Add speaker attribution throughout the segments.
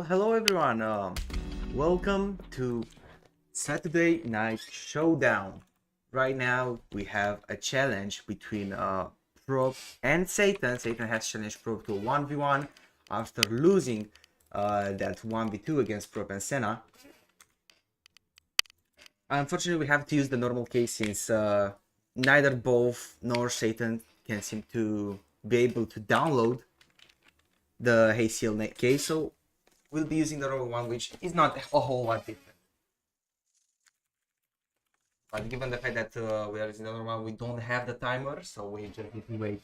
Speaker 1: Hello everyone. Welcome to Saturday Night Showdown. Right now we have a challenge between Probe and Satan. Satan has challenged Probe to a 1v1 after losing that 1v2 against Probe and Senna. Unfortunately, we have to use the normal case since neither both nor Satan can seem to be able to download the HCL case, so we'll be using the normal one, which is not a whole lot different. But given the fact that we are using the normal one, we don't have the timer, so we just need to wait.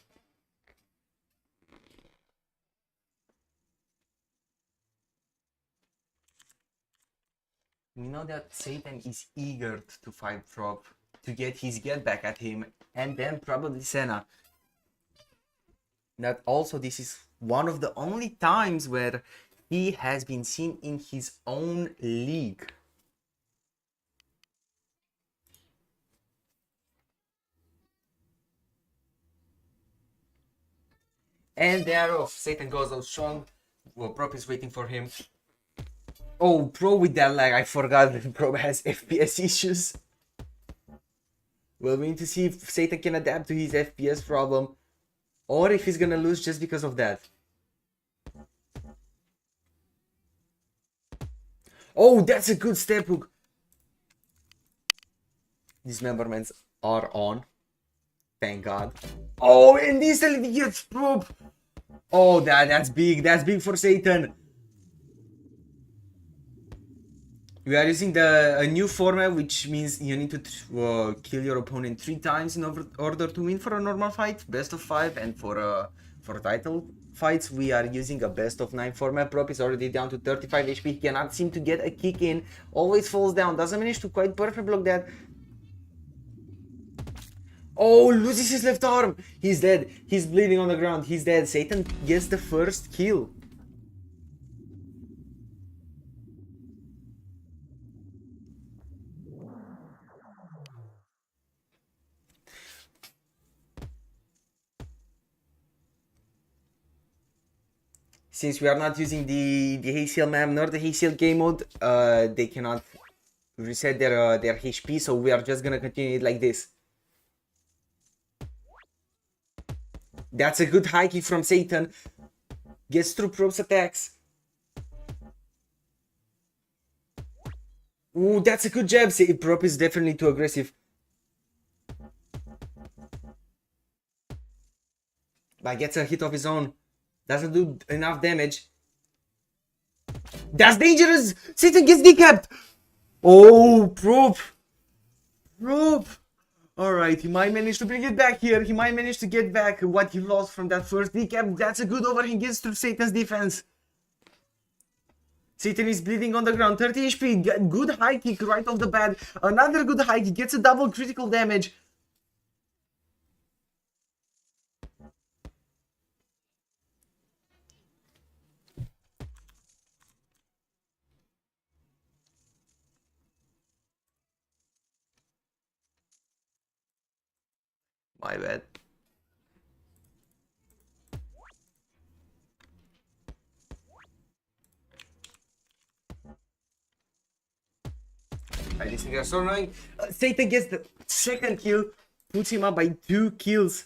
Speaker 1: We know that Satan is eager to fight Probe to get his get back at him, and then probably Senna. That also, this is one of the only times where he has been seen in his own league. And thereof, Satan goes out strong. Well, Probe is waiting for him. Oh, Pro with that lag. I forgot that Probe has FPS issues. Well, we need to see if Satan can adapt to his FPS problem, or if he's gonna lose just because of that. Oh, that's a good step hook. Dismemberments are on. Thank God. Oh, and instantly he gets Probe. Oh, that's big. That's big for Satan. We are using a new format, which means you need to kill your opponent 3 times in order to win for a normal fight, best of 5, and for title fights we are using a best of 9 format. Probe is already down to 35 HP. He cannot seem to get a kick in. Always falls down. Doesn't manage to quite perfect block that. Oh, loses his left arm. He's dead. He's bleeding on the ground. He's dead. Satan gets the first kill. Since we are not using the HCL map nor the HCL game mode, they cannot reset their HP, so we are just gonna continue it like this. That's a good high kick from Satan. Gets through Probe's attacks. Ooh, that's a good jab. Probe is definitely too aggressive. But gets a hit of his own. Doesn't do enough damage. That's dangerous! Satan gets decapped! Oh, Probe! Probe! Alright, he might manage to bring it back here. He might manage to get back what he lost from that first decap. That's a good overhand. Gets through Satan's defense. Satan is bleeding on the ground. 30 HP. Good high kick right off the bat. Another good high kick. Gets a double critical damage. My bad. These things are so annoying. Satan gets the second kill, puts him up by 2 kills.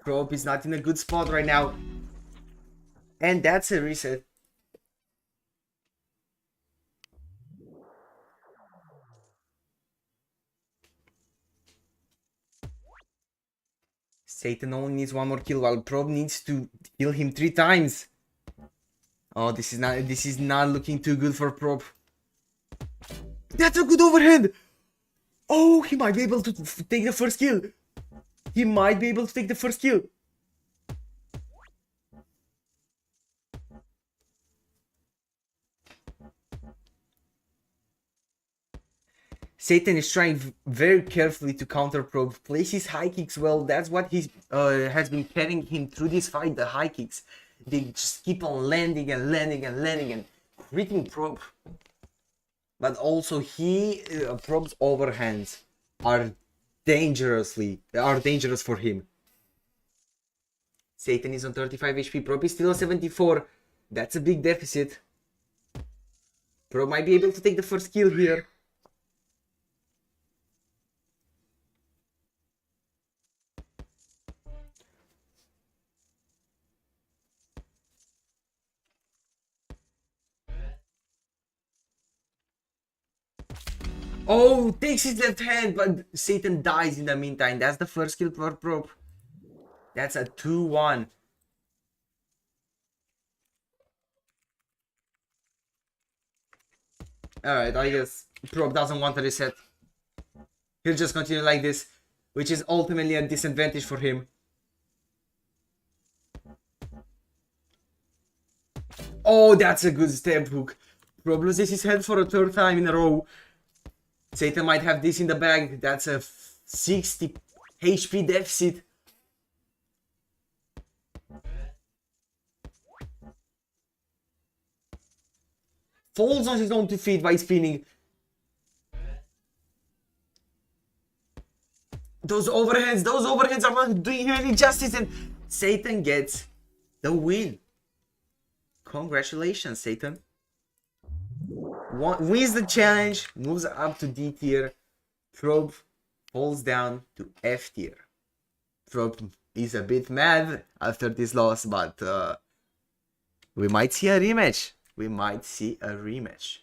Speaker 1: Probe is not in a good spot right now. And that's a reset. Satan only needs 1 more kill, while Probe needs to kill him 3 times. Oh, this is not looking too good for Probe. That's a good overhand. Oh, he might be able to take the first kill. He might be able to take the first kill. Satan is trying very carefully to counter Probe, places high kicks well. That's what he has been carrying him through this fight, the high kicks. They just keep on landing and landing and landing and hitting Probe. But also Probe's overhands are dangerous for him. Satan is on 35 HP, Probe is still on 74. That's a big deficit. Pro might be able to take the first kill here. Oh, takes his left hand, but Satan dies in the meantime. That's the first kill for Probe. That's a 2-1. Alright, I guess Probe doesn't want to reset. He'll just continue like this, which is ultimately a disadvantage for him. Oh, that's a good stab hook. Probe loses his head for a third time in a row. Satan might have this in the bag. That's a 60 HP deficit. Falls on his own 2 feet by spinning. Those overheads are not doing him any justice, and Satan gets the win. Congratulations, Satan. Wins the challenge, moves up to D tier. Probe falls down to F tier. Probe is a bit mad after this loss, but we might see a rematch. We might see a rematch.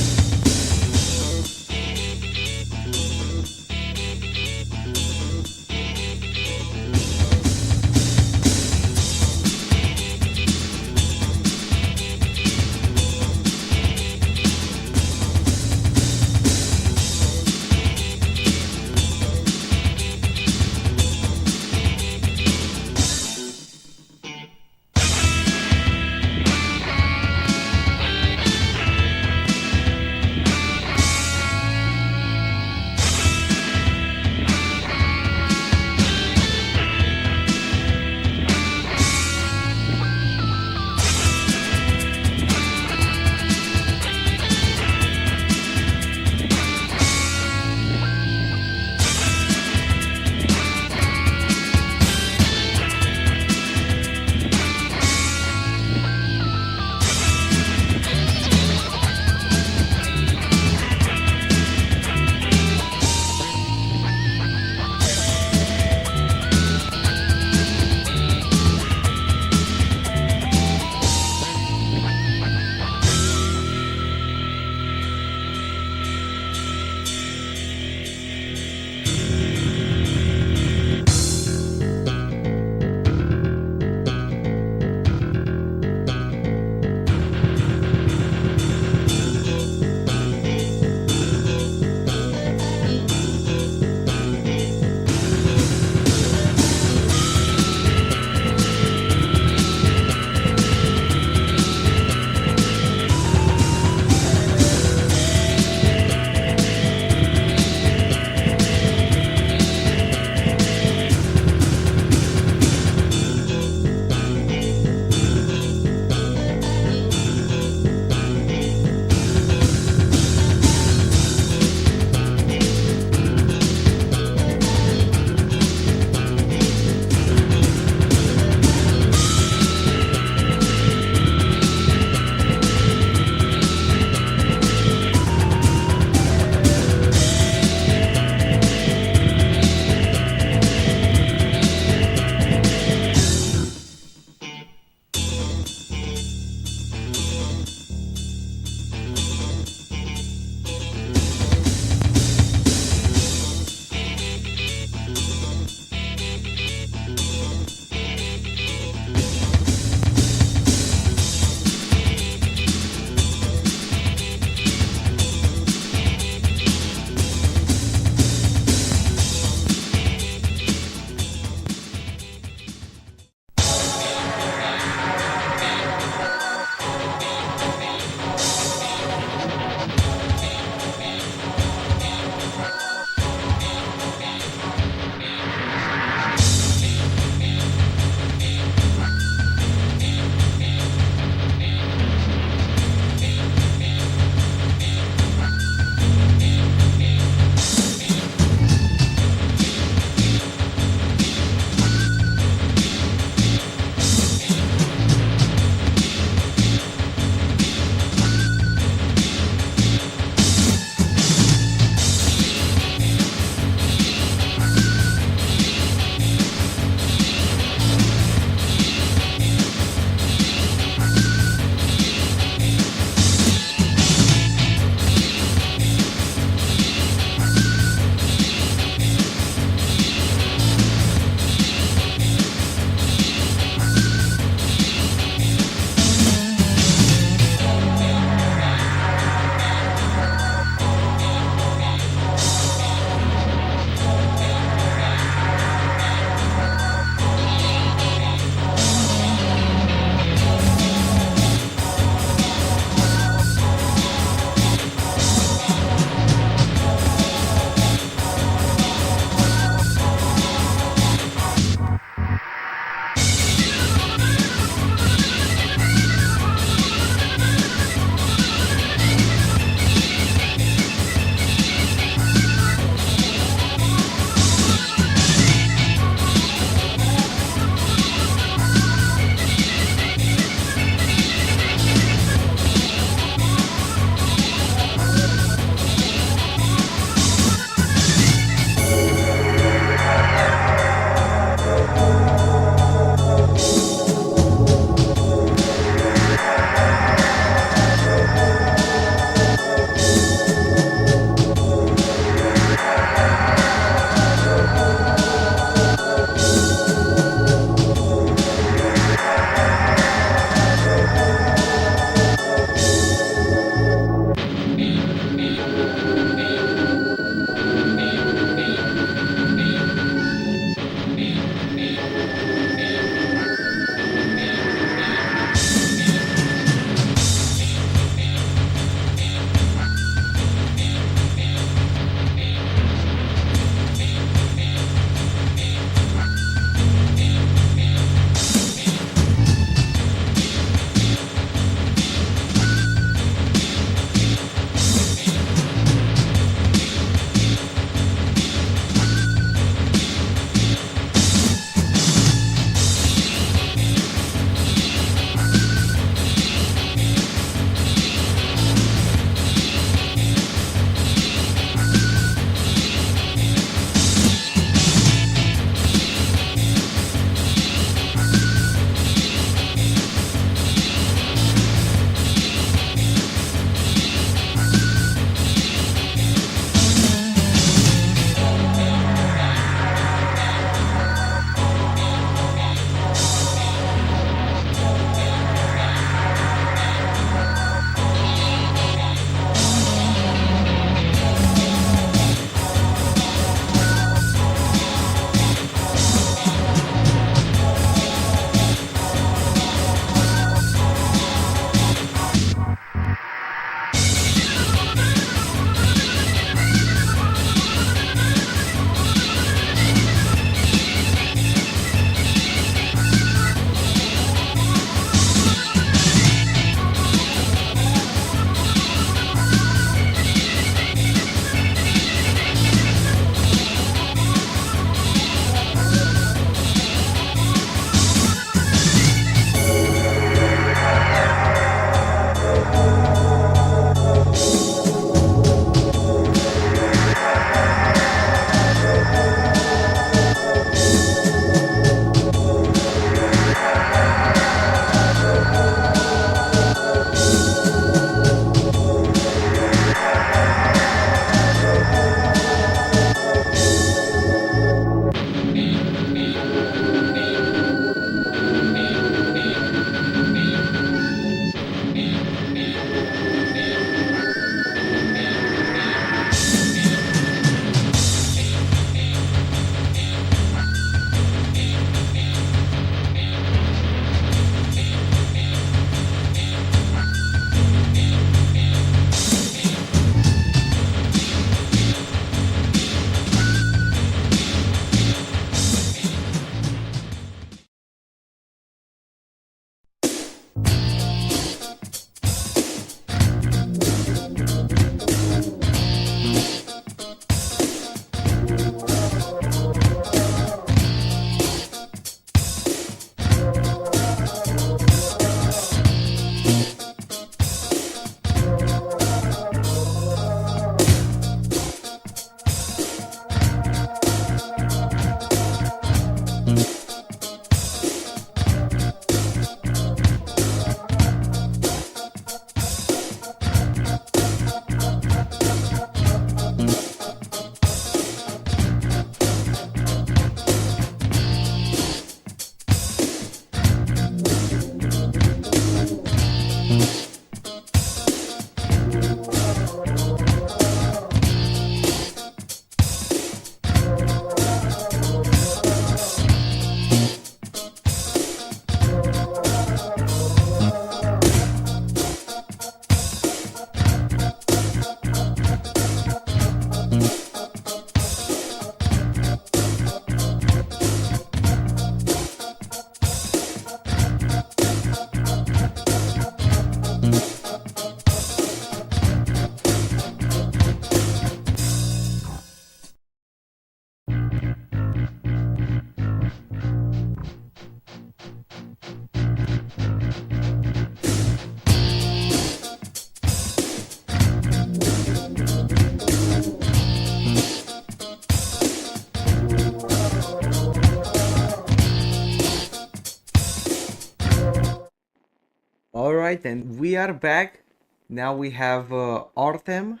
Speaker 1: Alright, and we are back. Now we have ARTEM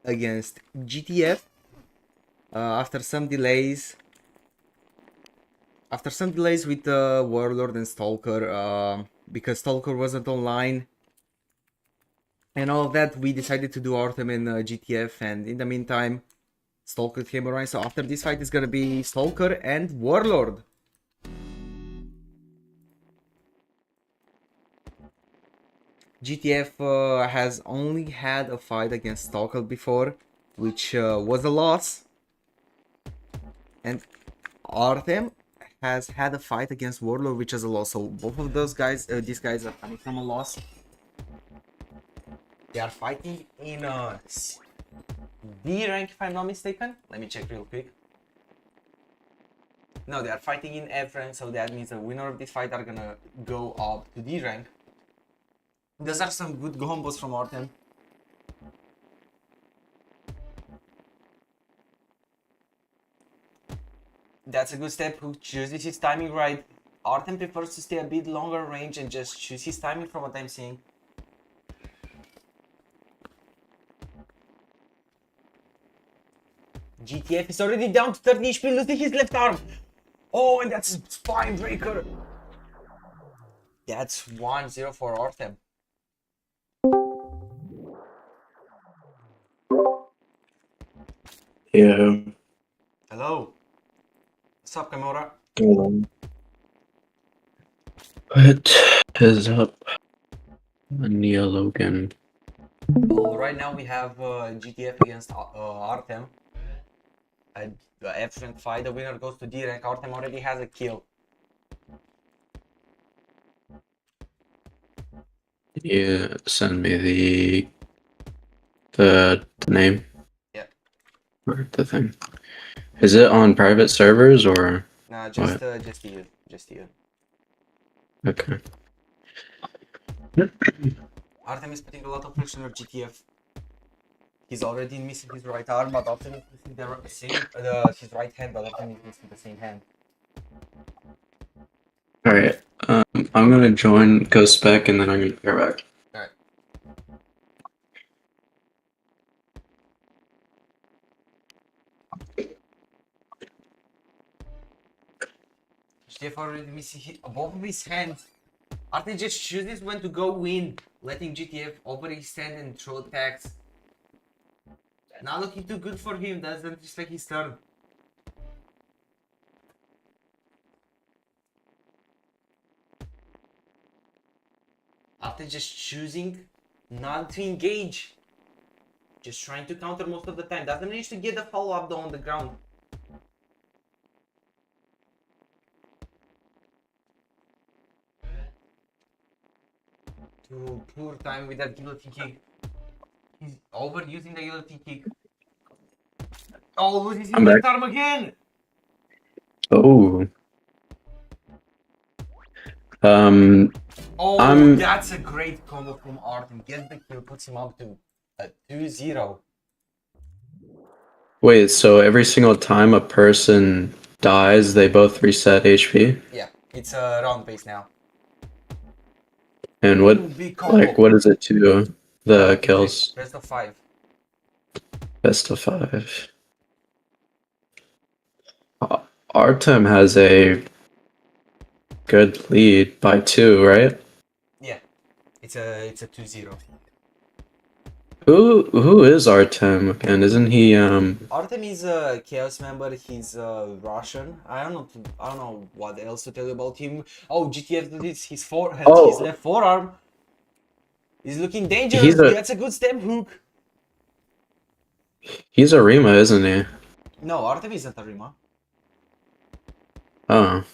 Speaker 1: against GTF. After some delays with Warlord and Stalker, because Stalker wasn't online and all of that, we decided to do ARTEM and GTF, and in the meantime Stalker came around. So after this fight is gonna be Stalker and Warlord. GTF has only had a fight against Stalker before, which was a loss, and ARTEM has had a fight against Warlord, which is a loss. So both of those guys, these guys are coming from a loss. They are fighting in D rank, if I'm not mistaken. Let me check real quick. No, they are fighting in F rank, so that means the winner of this fight are gonna go up to D rank. Those are some good combos from ARTEM. That's a good step. Who chooses his timing right. ARTEM prefers to stay a bit longer range and just choose his timing from what I'm seeing. GTF is already down to 30 HP, losing his left arm. Oh, and that's a spine breaker. That's 1-0 for ARTEM.
Speaker 2: Yeah.
Speaker 1: Hello. What's up, Kamora?
Speaker 2: What is up, Nia Logan?
Speaker 1: Well, right now we have GTF against ARTEM. The F rank fight, the winner goes to D rank. ARTEM already has a kill.
Speaker 2: Yeah, send me the name.
Speaker 1: Yeah.
Speaker 2: Or the thing. Is it on private servers or?
Speaker 1: Nah, just you.
Speaker 2: Okay.
Speaker 1: ARTEM is putting a lot of pressure on GTF. He's already missing his right arm, but ARTEM is missing his right hand, but ARTEM is missing the same hand.
Speaker 2: Alright, I'm gonna join, go spec, and then I'm gonna go back.
Speaker 1: Alright. GTF already missing both of his hands. ARTEM just chooses when to go in, letting GTF overextend and throw attacks. Not looking too good for him, doesn't respect his turn. After just choosing not to engage, just trying to counter most of the time, doesn't manage to get the follow-up though on the ground. Too poor time with that guillotine kick. He's overusing the guillotine kick. Oh, loses his left arm again!
Speaker 2: Oh.
Speaker 1: Oh, that's a great combo from ARTEM. Gets the kill, puts him up to a 2-0.
Speaker 2: Wait, so every single time a person dies, they both reset HP?
Speaker 1: Yeah, it's a round base now.
Speaker 2: And what, like, what is it to the kills?
Speaker 1: Best of 5.
Speaker 2: Best of 5. ARTEM has a good lead by 2, right?
Speaker 1: Yeah, it's a 2-0.
Speaker 2: Who is ARTEM and isn't he
Speaker 1: Artem is a Chaos member. He's Russian. I don't know what else to tell you about him. Oh, GTF did this. His forehead, his
Speaker 2: Oh,
Speaker 1: left forearm is looking dangerous.
Speaker 2: he's a
Speaker 1: That's a good step hook.
Speaker 2: he's a Rima, isn't he?
Speaker 1: No, Artem isn't a Rima.
Speaker 2: Oh.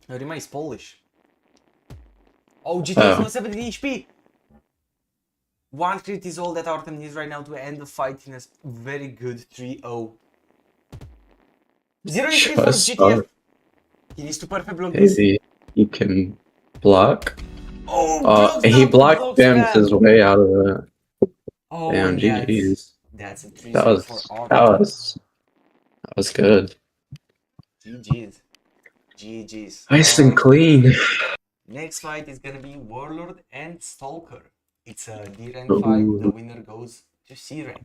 Speaker 1: Rima is Polish. Oh, GTF
Speaker 2: Oh.
Speaker 1: 170 HP. One crit is all that Artem needs right now to end the fight in a very good 3-0. 0 HP for
Speaker 2: Just
Speaker 1: GTF. He needs to perfect block this.
Speaker 2: maybe he can block.
Speaker 1: Oh,
Speaker 2: He blocked Bam's his way out of it.
Speaker 1: Oh,
Speaker 2: Damn, GG's.
Speaker 1: that's a 3
Speaker 2: That
Speaker 1: for
Speaker 2: was
Speaker 1: Artem.
Speaker 2: that was good.
Speaker 1: GG's. GG's.
Speaker 2: Nice and clean.
Speaker 1: Next fight is gonna be Warlord and Stalker. It's a D rank fight. The winner goes to C rank.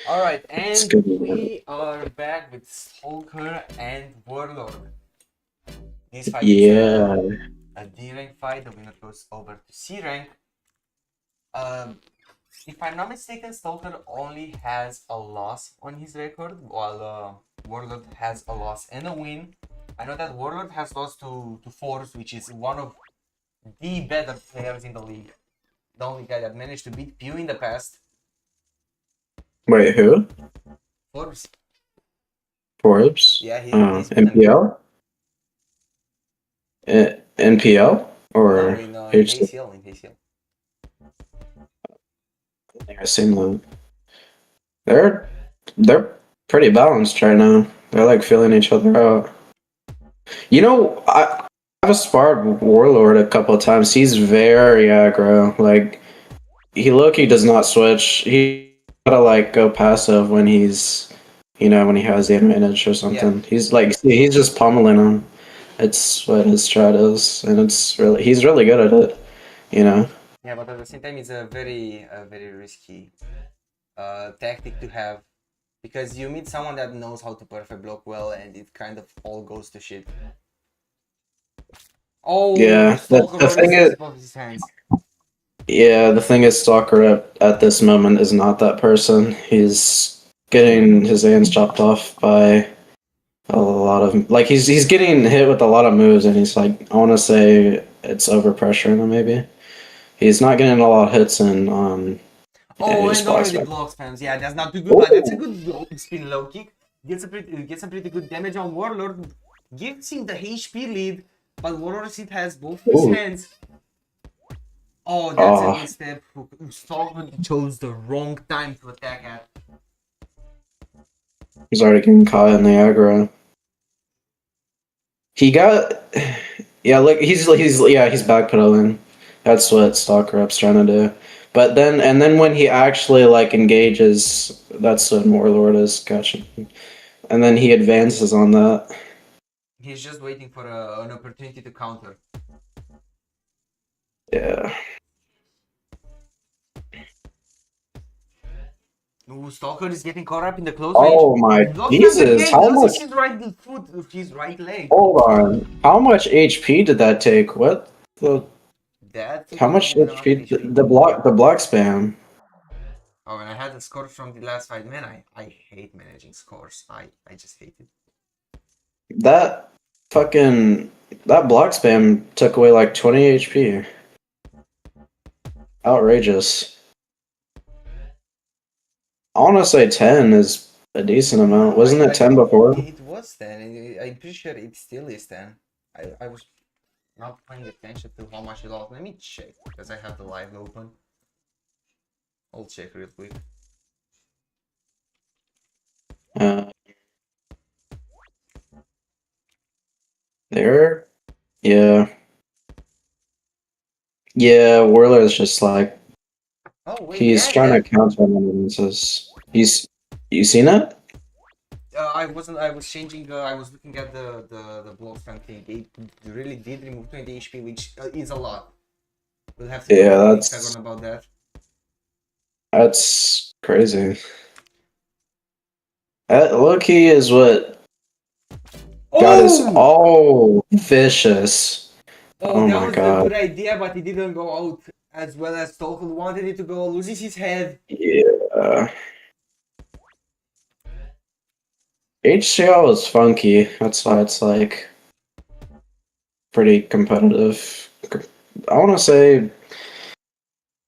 Speaker 1: Alright, and we are back with Stalker and Warlord. This fight is a D rank fight. The winner goes over to C rank. If I'm not mistaken, Stalker only has a loss on his record, while Warlord has a loss and a win. I know that Warlord has lost to Force, which is one of the better players in the league. The only guy that managed to beat Pew in the past.
Speaker 2: Wait, who?
Speaker 1: Forbes.
Speaker 2: Forbes?
Speaker 1: Yeah, he's
Speaker 2: NPL? NPL?
Speaker 1: No,
Speaker 2: or
Speaker 1: in
Speaker 2: HC?
Speaker 1: ACL, in ACL.
Speaker 2: I think I seen them. They're pretty balanced right now. They're like feeling each other out. You know, I've sparred Warlord a couple of times. He's very aggro. Like he does not switch. He gotta like go passive when he's, when he has the advantage or something. He's just pummeling him. It's what his strat is, and he's really good at it. You know.
Speaker 1: Yeah, but at the same time, it's a very risky tactic to have, because you meet someone that knows how to perfect block well, and it kind of all goes to shit. Oh,
Speaker 2: Yeah.
Speaker 1: Stalker
Speaker 2: The thing
Speaker 1: releases
Speaker 2: is,
Speaker 1: both his hands.
Speaker 2: yeah, the thing is, Stalker at this moment is not that person. He's getting his hands chopped off by a lot of he's getting hit with a lot of moves, and he's like, I want to say it's overpressuring him. Maybe he's not getting a lot of hits in.
Speaker 1: Oh,
Speaker 2: His
Speaker 1: and
Speaker 2: black
Speaker 1: already
Speaker 2: spec.
Speaker 1: blocks spams. Yeah, that's not too good, but that's a good spin low kick. Gets some pretty good damage on Warlord. Gives him the HP lead, but Warlord still has both his
Speaker 2: Ooh.
Speaker 1: hands. Oh, that's a
Speaker 2: Oh,
Speaker 1: misstep. Stalker chose the wrong time to attack at.
Speaker 2: he's already getting caught in the aggro. He got, yeah, like he's backpedaling. That's what Stalker Up's trying to do. But then when he actually like engages, that's when Warlord is catching. And then he advances on that.
Speaker 1: He's just waiting for an opportunity to counter.
Speaker 2: Yeah.
Speaker 1: Ooh, Stalker is getting caught up in the close
Speaker 2: Oh
Speaker 1: range.
Speaker 2: my
Speaker 1: Blocks spams
Speaker 2: Jesus!
Speaker 1: again,
Speaker 2: How much?
Speaker 1: loses his right foot, his right leg.
Speaker 2: Hold on. How much HP did that take? What the?
Speaker 1: That took
Speaker 2: How
Speaker 1: a
Speaker 2: much
Speaker 1: good amount of
Speaker 2: HP?
Speaker 1: HP.
Speaker 2: The block spam.
Speaker 1: Oh, and I had the score from the last fight. Man, I hate managing scores. I just hate it.
Speaker 2: That fucking that block spam took away like 20 HP. Outrageous. I want to say 10 is a decent amount.
Speaker 1: No,
Speaker 2: Wasn't it 10 before?
Speaker 1: it was 10, and I'm pretty sure it still is 10. I was not paying attention to how much it lost. Let me check, because I have the live open. I'll check real quick.
Speaker 2: Uh, there? Yeah. Yeah, Whirler is just like,
Speaker 1: Oh wait,
Speaker 2: he's
Speaker 1: yeah,
Speaker 2: trying
Speaker 1: yeah.
Speaker 2: to counter him. You seen it?
Speaker 1: I wasn't. I was changing. I was looking at the block spam thing. It really did remove 20 HP, which is a lot. We'll have to
Speaker 2: Yeah,
Speaker 1: talk with NIXAGORN about that.
Speaker 2: that's crazy. Low-key is what got us
Speaker 1: Oh!
Speaker 2: all vicious.
Speaker 1: Oh,
Speaker 2: Oh
Speaker 1: that
Speaker 2: my
Speaker 1: was a good
Speaker 2: god.
Speaker 1: idea, but it didn't go out as well as Stalker wanted it to go. Loses his head.
Speaker 2: Yeah. HCL is funky. That's why it's like pretty competitive. I want to say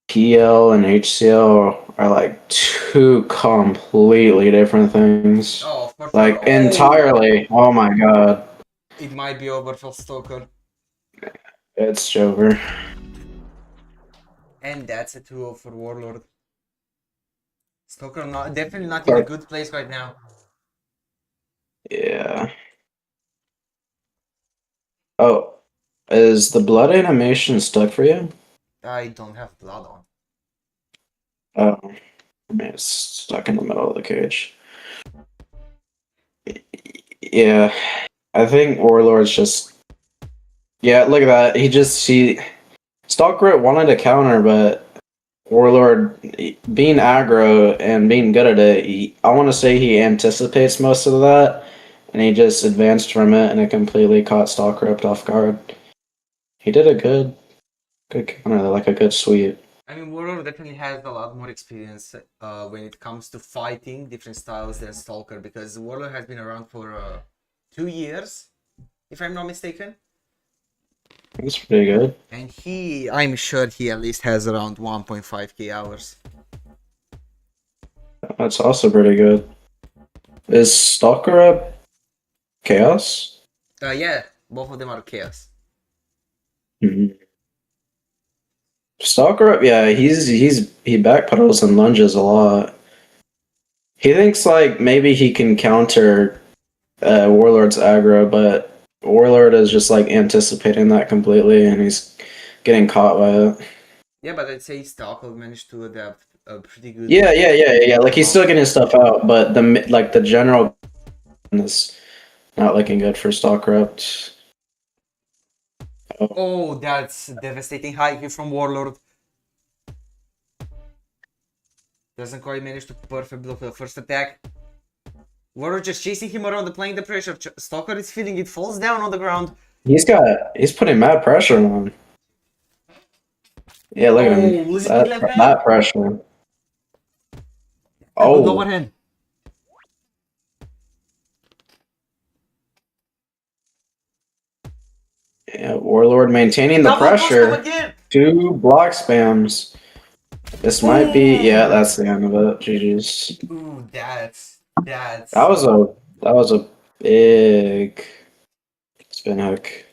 Speaker 2: PL and HCL are like two completely different things.
Speaker 1: Oh, for sure.
Speaker 2: Like
Speaker 1: Oh,
Speaker 2: entirely. Oh my god.
Speaker 1: it might be over for Stalker.
Speaker 2: It's over.
Speaker 1: And that's a 2-0 for Warlord. Stalker definitely not in a good place right now.
Speaker 2: Yeah. Oh, is the blood animation stuck for you?
Speaker 1: I don't have blood on.
Speaker 2: Oh, I mean, it's stuck in the middle of the cage. Yeah, I think Warlord's just. Yeah, look at that. Stalker wanted to counter, but Warlord, being aggro and being good at it, I want to say he anticipates most of that, and he just advanced from it, and it completely caught Stalker up off guard. He did a good counter, like a good sweep.
Speaker 1: I mean, Warlord definitely has a lot more experience when it comes to fighting different styles than Stalker, because Warlord has been around for 2 years, if I'm not mistaken.
Speaker 2: That's pretty good.
Speaker 1: And I'm sure he at least has around 1.5k hours.
Speaker 2: That's also pretty good. Is Stalker a Chaos?
Speaker 1: Yeah, both of them are chaos.
Speaker 2: Mm-hmm. Stalker, yeah, he backpedals and lunges a lot. He thinks like maybe he can counter Warlord's aggro, but Warlord is just like anticipating that completely, and he's getting caught by it.
Speaker 1: Yeah, but I'd say Stalker managed to adapt pretty good.
Speaker 2: Yeah. Like he's still getting stuff out, but the general is not looking good for Stalkrupt.
Speaker 1: Oh, that's devastating high kick from Warlord. Doesn't quite manage to perfect block the first attack. Warlord just chasing him around, applying the pressure. Stalker is feeling it, falls down on the ground.
Speaker 2: He's putting mad pressure on him. Yeah, look at him. That pressure.
Speaker 1: Oh, good overhand.
Speaker 2: Yeah, Warlord maintaining the pressure. 2 block spams. This might be, yeah, that's the end of it. GG's.
Speaker 1: Ooh, that's.
Speaker 2: That was a big spin hook.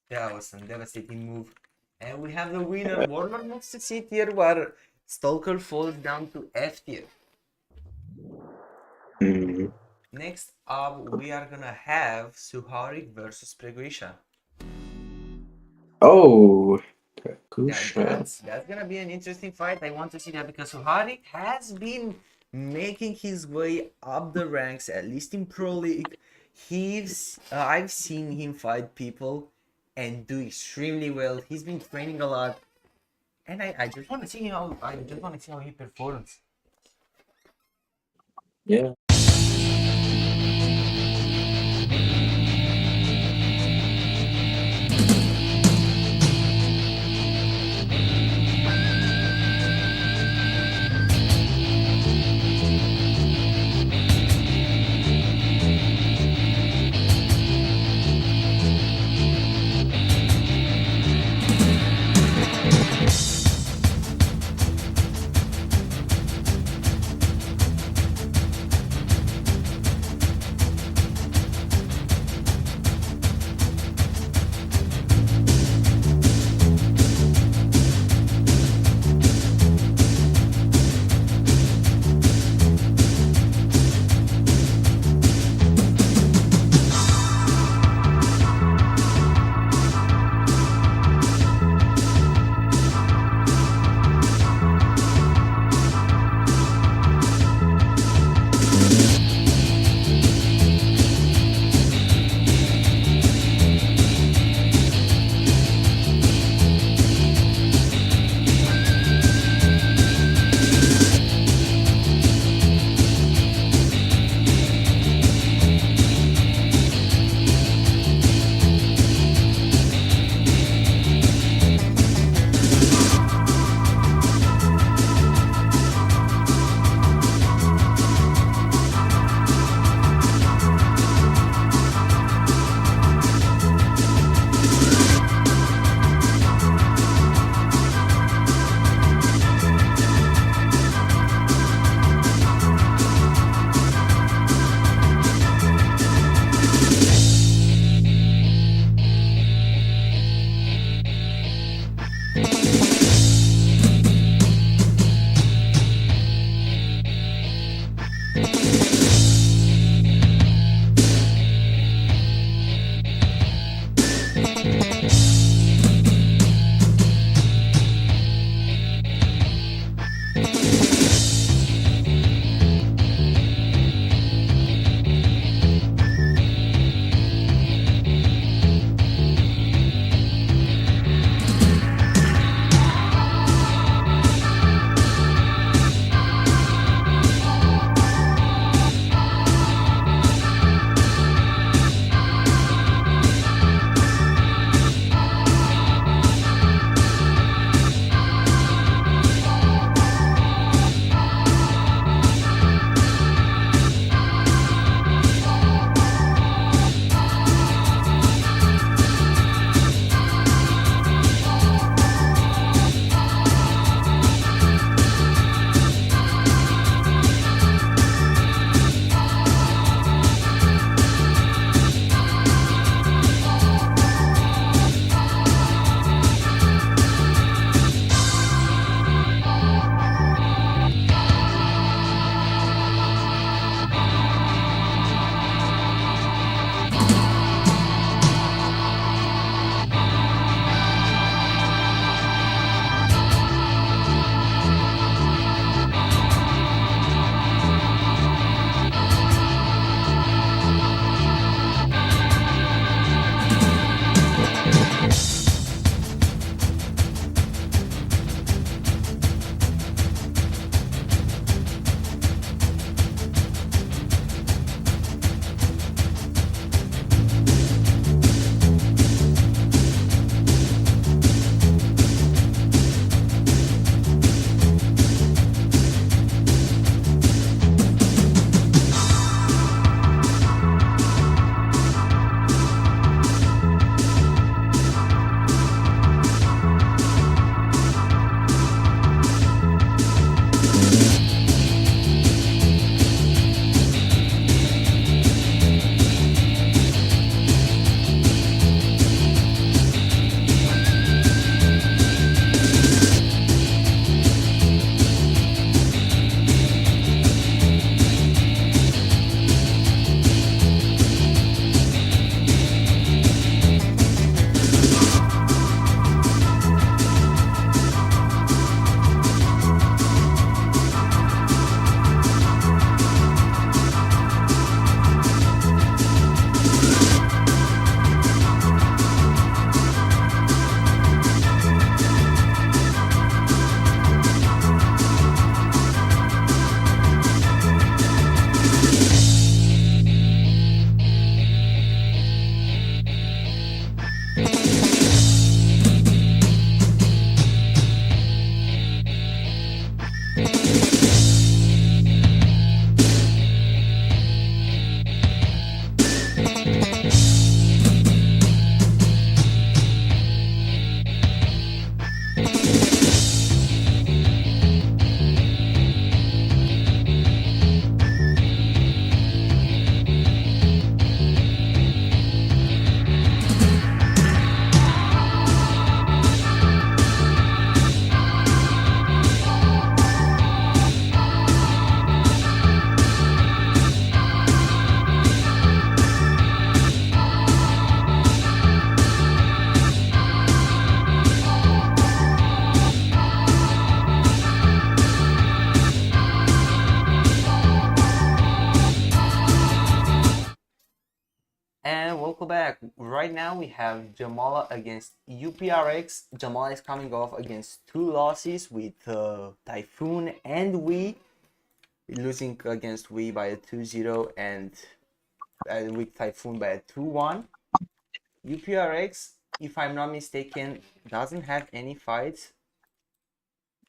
Speaker 1: That was some devastating move. And we have the winner. Warlord moves to C tier, where Stalker falls down to F tier. Next up, we are gonna have SUHARIK versus PREGUICIA.
Speaker 2: Oh,
Speaker 1: that's gonna be an interesting fight. I want to see that because SUHARIK has been making his way up the ranks, at least in Pro League. I've seen him fight people and do extremely well. He's been training a lot, and I just want to see how he performs.
Speaker 2: Yeah.
Speaker 1: welcome back. Right now we have JEMALA against UPRXX. JEMALA is coming off against 2 losses with Typhoon and Wii, losing against Wii by a 2-0 and with Typhoon by a 2-1. UPRXX, if I'm not mistaken, doesn't have any fights.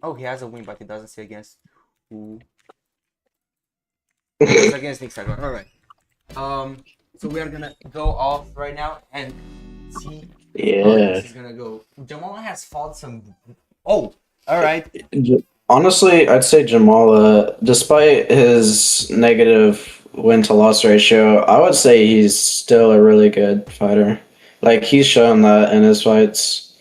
Speaker 1: Oh, he has a win, but he doesn't say against who. It's against NIXAGORN. Alright. So we are gonna go off right now and see how this is gonna go. JEMALA has fought some. Oh, alright.
Speaker 2: Honestly, I'd say JEMALA, despite his negative win to loss ratio, I would say he's still a really good fighter. Like, he's shown that in his fights.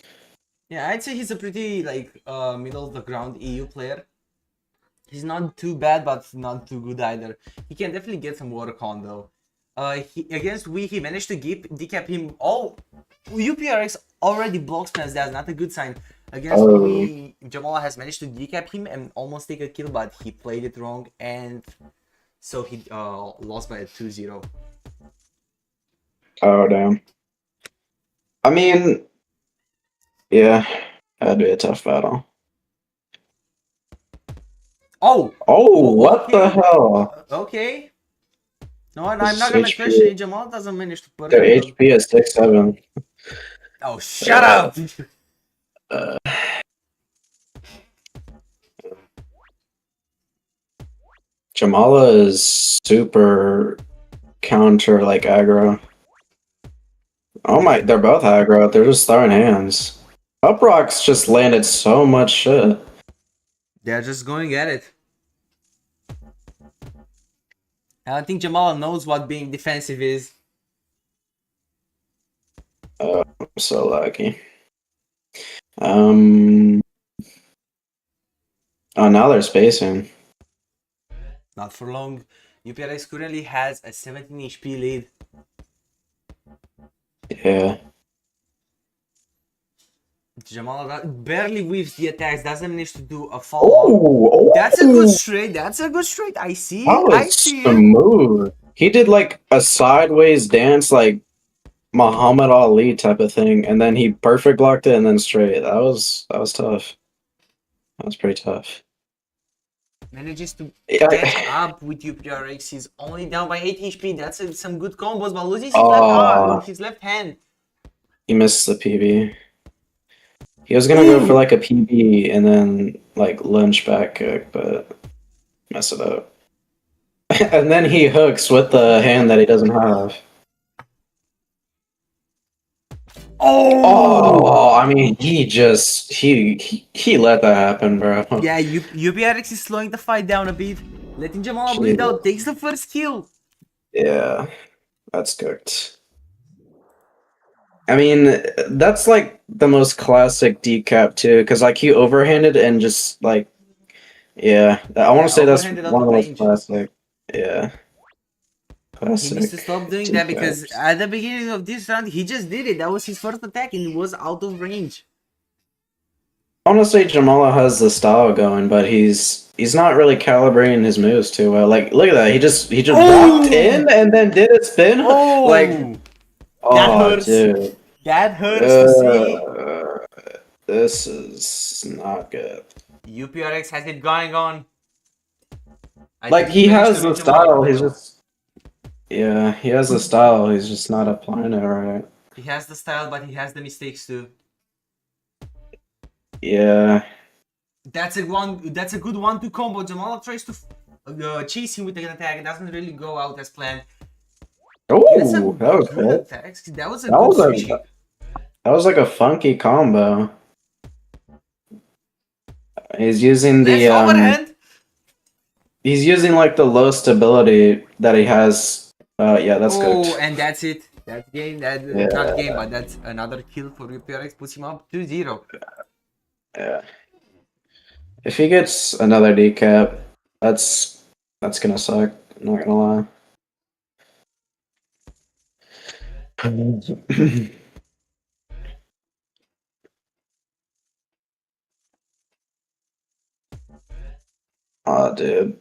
Speaker 1: Yeah, I'd say he's a pretty middle of the ground EU player. He's not too bad, but not too good either. He can definitely get some work on though. Against Wii, he managed to decap him. Oh, UPRXX already blocks plans. That's not a good sign. Against Wii, JEMALA has managed to decap him and almost take a kill, but he played it wrong, and so he lost by a 2-0.
Speaker 2: Oh, damn. I mean, yeah, that'd be a tough battle.
Speaker 1: Oh!
Speaker 2: What the hell?
Speaker 1: Okay. No, I'm not gonna question it. JEMALA doesn't manage to put
Speaker 2: their HP is 6-7.
Speaker 1: Oh, shut up!
Speaker 2: JEMALA is super counter aggro. Oh my, they're both aggro. They're just throwing hands. UPROXX just landed so much shit.
Speaker 1: They're just going at it. I think JEMALA knows what being defensive is.
Speaker 2: I'm so lucky. Oh, now they're spacing.
Speaker 1: Not for long. UPRXX currently has a 17 HP lead.
Speaker 2: Yeah.
Speaker 1: JEMALA barely weaves the attacks, doesn't manage to do a follow-up. That's a good straight, I see it, I see
Speaker 2: smooth. He did a sideways dance, Muhammad Ali type of thing, and then he perfect blocked it and then straight. That was tough. That was pretty tough.
Speaker 1: Manages to catch up with UPRXX. He's only down by 8 HP. That's some good combos, but losing his left hand.
Speaker 2: He missed the PB. He was gonna go for a PB and then lunge back kick, but mess it up. And then he hooks with the hand that he doesn't have. Oh, I mean, he let that happen, bro.
Speaker 1: Yeah, UPRXX is slowing the fight down a bit, letting JEMALA bleed out. Takes the first kill.
Speaker 2: Yeah, that's cooked. I mean, that's the most classic decap too, because he overhanded and just yeah. I want to say that's one of the most classic. Yeah. Classic.
Speaker 1: He needs to stop doing that because at the beginning of this round, he just did it. That was his first attack and it was out of range.
Speaker 2: I want to say JEMALA has the style going, but he's not really calibrating his moves too well. Look at that. He just walked in and then did a spin.
Speaker 1: That hurts.
Speaker 2: Dude.
Speaker 1: That hurts to see.
Speaker 2: This is not good.
Speaker 1: UPRXX has it going on.
Speaker 2: He has the style. He's just he has the style. He's just not applying it right.
Speaker 1: He has the style, but he has the mistakes too.
Speaker 2: Yeah.
Speaker 1: That's a good 1-2 combo. JEMALA tries to chase him with an attack. It doesn't really go out as planned.
Speaker 2: Oh, that was good.
Speaker 1: That was a good switch.
Speaker 2: That was a funky combo. He's using the
Speaker 1: overhand.
Speaker 2: He's using the low stability that he has. Yeah, that's good.
Speaker 1: Oh, and that's it. That game, not game, but that's another kill for UPRXX. Puts him up 2-0.
Speaker 2: Yeah. If he gets another decap, that's gonna suck. I'm not gonna lie. Oh, dude.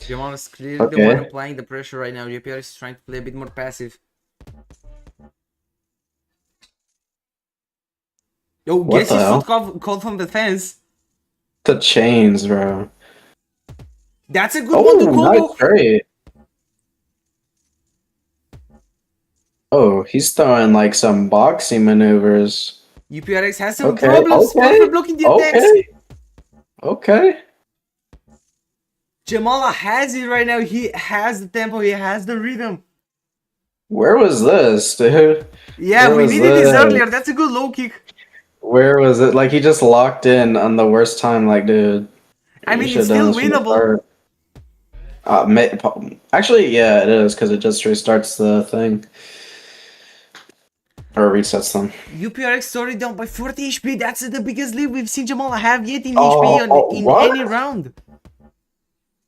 Speaker 1: JEMALA is clearly the one applying the pressure right now. UPRXX is trying to play a bit more passive. Yo,
Speaker 2: What
Speaker 1: guess
Speaker 2: the
Speaker 1: his foot
Speaker 2: hell?
Speaker 1: caught from the fence.
Speaker 2: The chains, bro.
Speaker 1: That's a good one to
Speaker 2: Oh, nice
Speaker 1: combo.
Speaker 2: trade. Oh, he's throwing like some boxing maneuvers.
Speaker 1: UPRX has some
Speaker 2: Okay,
Speaker 1: problems. Spot for
Speaker 2: okay,
Speaker 1: blocking the attacks.
Speaker 2: okay, okay.
Speaker 1: JEMALA has it right now. He has the tempo. He has the rhythm.
Speaker 2: Where was this, dude?
Speaker 1: Yeah,
Speaker 2: Where
Speaker 1: we
Speaker 2: was
Speaker 1: needed this earlier.
Speaker 2: this?
Speaker 1: That's a good low kick.
Speaker 2: Where was it? Like he just locked in on the worst time. Like, dude,
Speaker 1: I
Speaker 2: you
Speaker 1: mean,
Speaker 2: should
Speaker 1: it's
Speaker 2: have done
Speaker 1: still
Speaker 2: this from the
Speaker 1: winnable.
Speaker 2: start. Actually, yeah, it is because it just restarts the thing or resets them.
Speaker 1: UPRX already down by 40 HP. That's the biggest lead we've seen JEMALA have yet in HP in
Speaker 2: What?
Speaker 1: any round.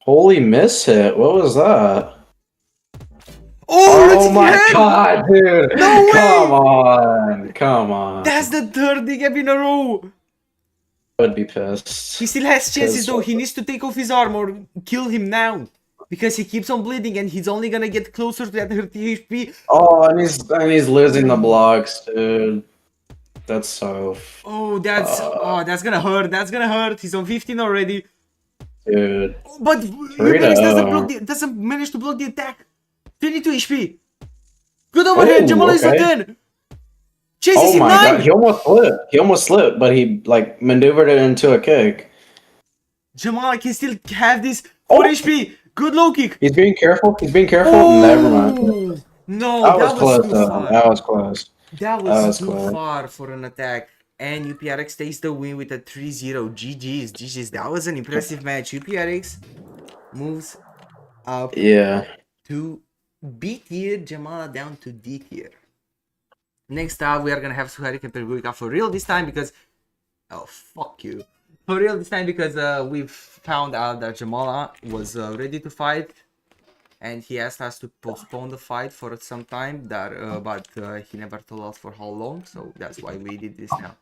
Speaker 2: Holy miss hit! What was that?
Speaker 1: Oh, let's
Speaker 2: Oh my
Speaker 1: hit!
Speaker 2: god, dude!
Speaker 1: No
Speaker 2: Come
Speaker 1: way!
Speaker 2: on, come on.
Speaker 1: That's the third dig in a row.
Speaker 2: I would be pissed.
Speaker 1: He still has chances
Speaker 2: Because
Speaker 1: though. He needs to take off his armor, kill him now. Because he keeps on bleeding and he's only gonna get closer to that 30 HP.
Speaker 2: oh, and he's losing the blocks, dude. That's so.
Speaker 1: Oh, that's gonna hurt. That's gonna hurt. He's on 15 already.
Speaker 2: Dude.
Speaker 1: But
Speaker 2: Burrito.
Speaker 1: UPRX doesn't manage to block the attack. 22 HP. Good overhead. JEMALA is on 10. Chases
Speaker 2: Oh
Speaker 1: him
Speaker 2: my
Speaker 1: 9.
Speaker 2: god, he almost slipped. He almost slipped, but he like maneuvered it into a kick.
Speaker 1: JEMALA can still have this 4 HP. Good low kick.
Speaker 2: He's being careful. He's being careful.
Speaker 1: Oh!
Speaker 2: Never mind.
Speaker 1: No,
Speaker 2: That was close
Speaker 1: too
Speaker 2: though.
Speaker 1: far.
Speaker 2: That was close.
Speaker 1: That was too
Speaker 2: close.
Speaker 1: far for an attack. And UPRX takes the win with a 3-0. GG's. GG's. That was an impressive match. UPRX moves up to B tier. JEMALA down to D tier. Next up, we are gonna have SUHARIK and PREGUICIA for real this time because... Oh, fuck you. For real this time because we've found out that JEMALA was ready to fight. And he asked us to postpone the fight for some time, but he never told us for how long, so that's why we did this now.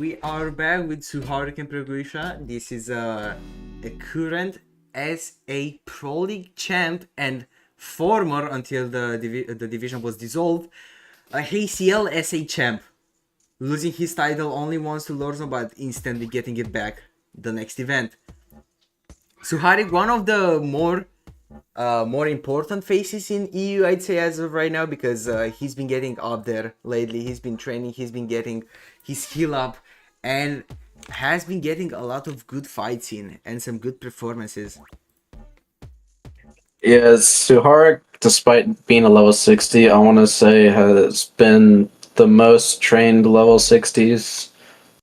Speaker 1: we are back with Suharik and PREGUICIA. This is a current SA Pro League champ and former, until the division was dissolved, a HCL SA champ. Losing his title only once to Lorzo, but instantly getting it back the next event. Suharik, one of the more important faces in EU, I'd say, as of right now, because he's been getting up there lately. He's been training, he's been getting his skill up, and has been getting a lot of good fights in and some good performances.
Speaker 2: Yeah, Suharik, despite being a level 60, I want to say has been the most trained level 60s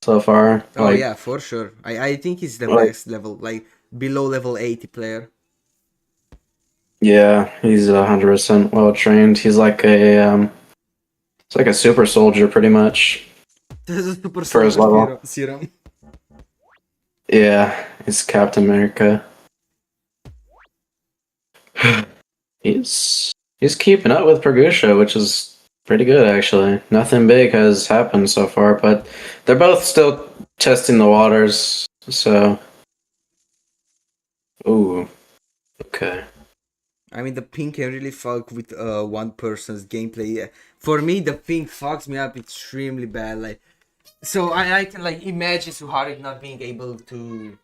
Speaker 2: so far.
Speaker 1: Oh yeah, for sure. I think he's the best level, like below level 80 player.
Speaker 2: Yeah, he's 100% well trained. He's like a it's like a super soldier pretty much.
Speaker 1: This is super
Speaker 2: for his level
Speaker 1: serum.
Speaker 2: Yeah, he's Captain America. he's keeping up with PREGUICIA, which is pretty good actually. Nothing big has happened so far, but they're both still testing the waters. So, ooh, okay.
Speaker 1: I mean, the ping can really fuck with one person's gameplay. For me, the ping fucks me up extremely bad. Like, so I can like imagine Suharik not being able to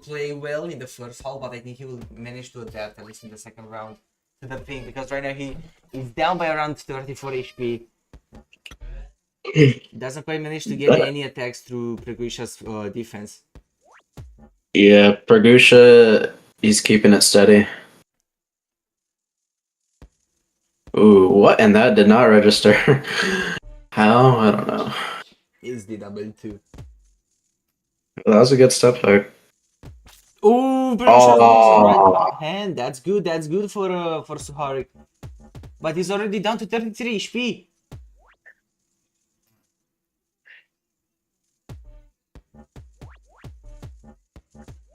Speaker 1: play well in the first half, but I think he will manage to adapt at least in the second round to the ping, because right now he is down by around 34 HP. Doesn't quite manage to get any attacks through PREGUICIA's defense.
Speaker 2: Yeah, PREGUICIA, he's keeping it steady. Ooh, what? And that did not register. How? I don't know.
Speaker 1: Is the double two.
Speaker 2: That was a good step hook.
Speaker 1: Ooh, right hand. That's good. That's good for Suharik. But he's already down to 33 HP.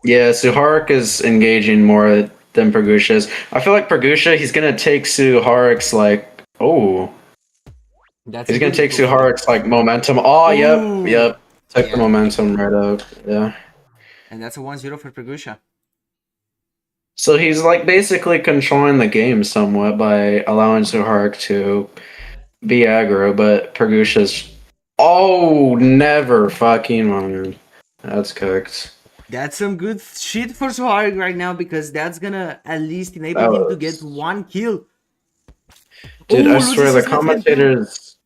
Speaker 2: Yeah, Suharik is engaging more than PREGUICIA is. I feel like PREGUICIA, he's gonna take Suharik's like, he's gonna take Suharik's like momentum. Oh,
Speaker 1: ooh.
Speaker 2: yep. Took the momentum right up. Yeah.
Speaker 1: And that's a 1-0 for PREGUICIA.
Speaker 2: So he's like basically controlling the game somewhat by allowing Suharik to be aggro, but PREGUICIA's never fucking mind. That's cooked.
Speaker 1: That's some good shit for Suharik right now, because that's gonna at least enable him to get 1 kill.
Speaker 2: Dude, I swear the commentators,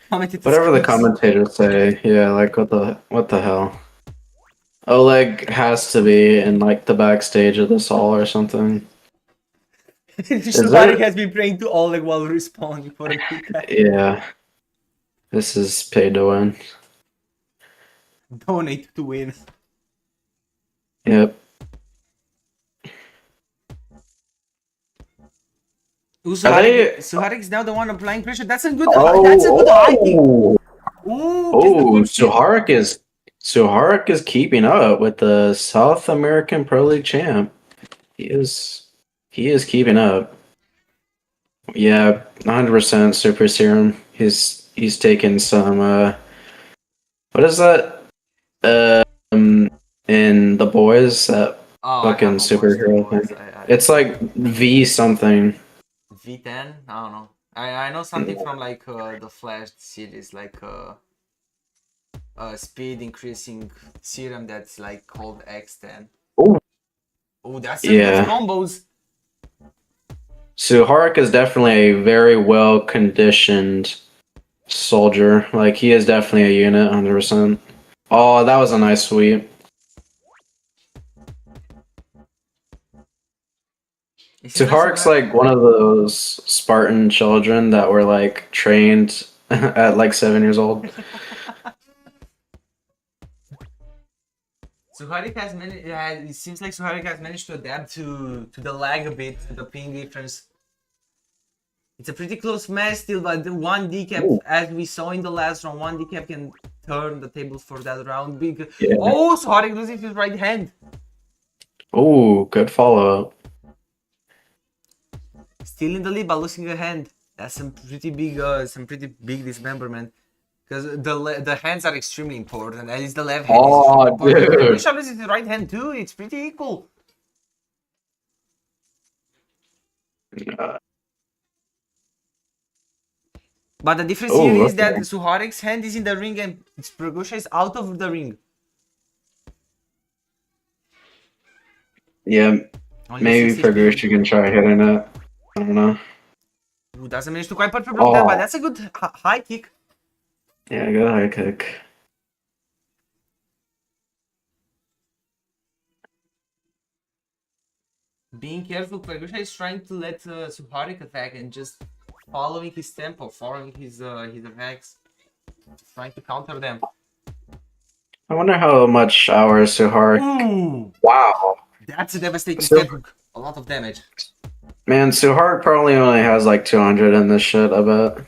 Speaker 2: whatever the commentators say, yeah, like what the hell? Oleg has to be in like the backstage of this hall or something.
Speaker 1: Suharik has been praying to Oleg while respawning for a kick.
Speaker 2: Yeah. This is pay to win.
Speaker 1: Donate to win.
Speaker 2: Yep.
Speaker 1: Ooh, Suharik's now the one applying pressure. That's a good high kick. Ooh,
Speaker 2: Suharik is keeping up with the South American Pro League champ. He is keeping up. Yeah, 100% super serum. He's taken some what is that? In the boys, that fucking superhero thing. It's like V something.
Speaker 1: V10? I don't know. I know something from like the Flash series, like speed increasing serum that's like called X10. Oh, that's some good combos.
Speaker 2: Suharik is definitely a very well conditioned soldier. Like, he is definitely a unit, 100%. Oh, that was a nice sweep. Suharik's like one of those Spartan children that were like trained at like 7 years old.
Speaker 1: Suharik has it seems like Suharik has managed to adapt to the lag a bit, to the ping difference. It's a pretty close match still, but the one decap, as we saw in the last round, one decap can turn the tables for that round. Oh, Suharik losing his right hand.
Speaker 2: Oh, good follow-up.
Speaker 1: Still in the lead, but losing a hand. That's some pretty big dismemberment. Because the hands are extremely important. At least the left hand is
Speaker 2: Oh,
Speaker 1: extremely important.
Speaker 2: dude.
Speaker 1: Preguicia loses the right hand too. It's pretty equal. But the difference here
Speaker 2: Oh,
Speaker 1: is that
Speaker 2: okay.
Speaker 1: Suharik's hand is in the ring and Preguicia is out of the ring.
Speaker 2: Yeah,
Speaker 1: Only
Speaker 2: maybe
Speaker 1: 6 HP.
Speaker 2: Pregusha can try hitting it. I don't know.
Speaker 1: Ooh, doesn't manage to quite perfect block that, but
Speaker 2: Oh,
Speaker 1: that's a good high kick.
Speaker 2: yeah, good high kick.
Speaker 1: Being careful, Preguicia is trying to let Suharik attack and just following his tempo, following his attacks, trying to counter them.
Speaker 2: I wonder how much our Suharik.
Speaker 1: Ooh,
Speaker 2: Wow.
Speaker 1: that's a devastating
Speaker 2: So,
Speaker 1: step hook. A lot of damage.
Speaker 2: man, Suharik probably only has like 200 in this shit, I bet.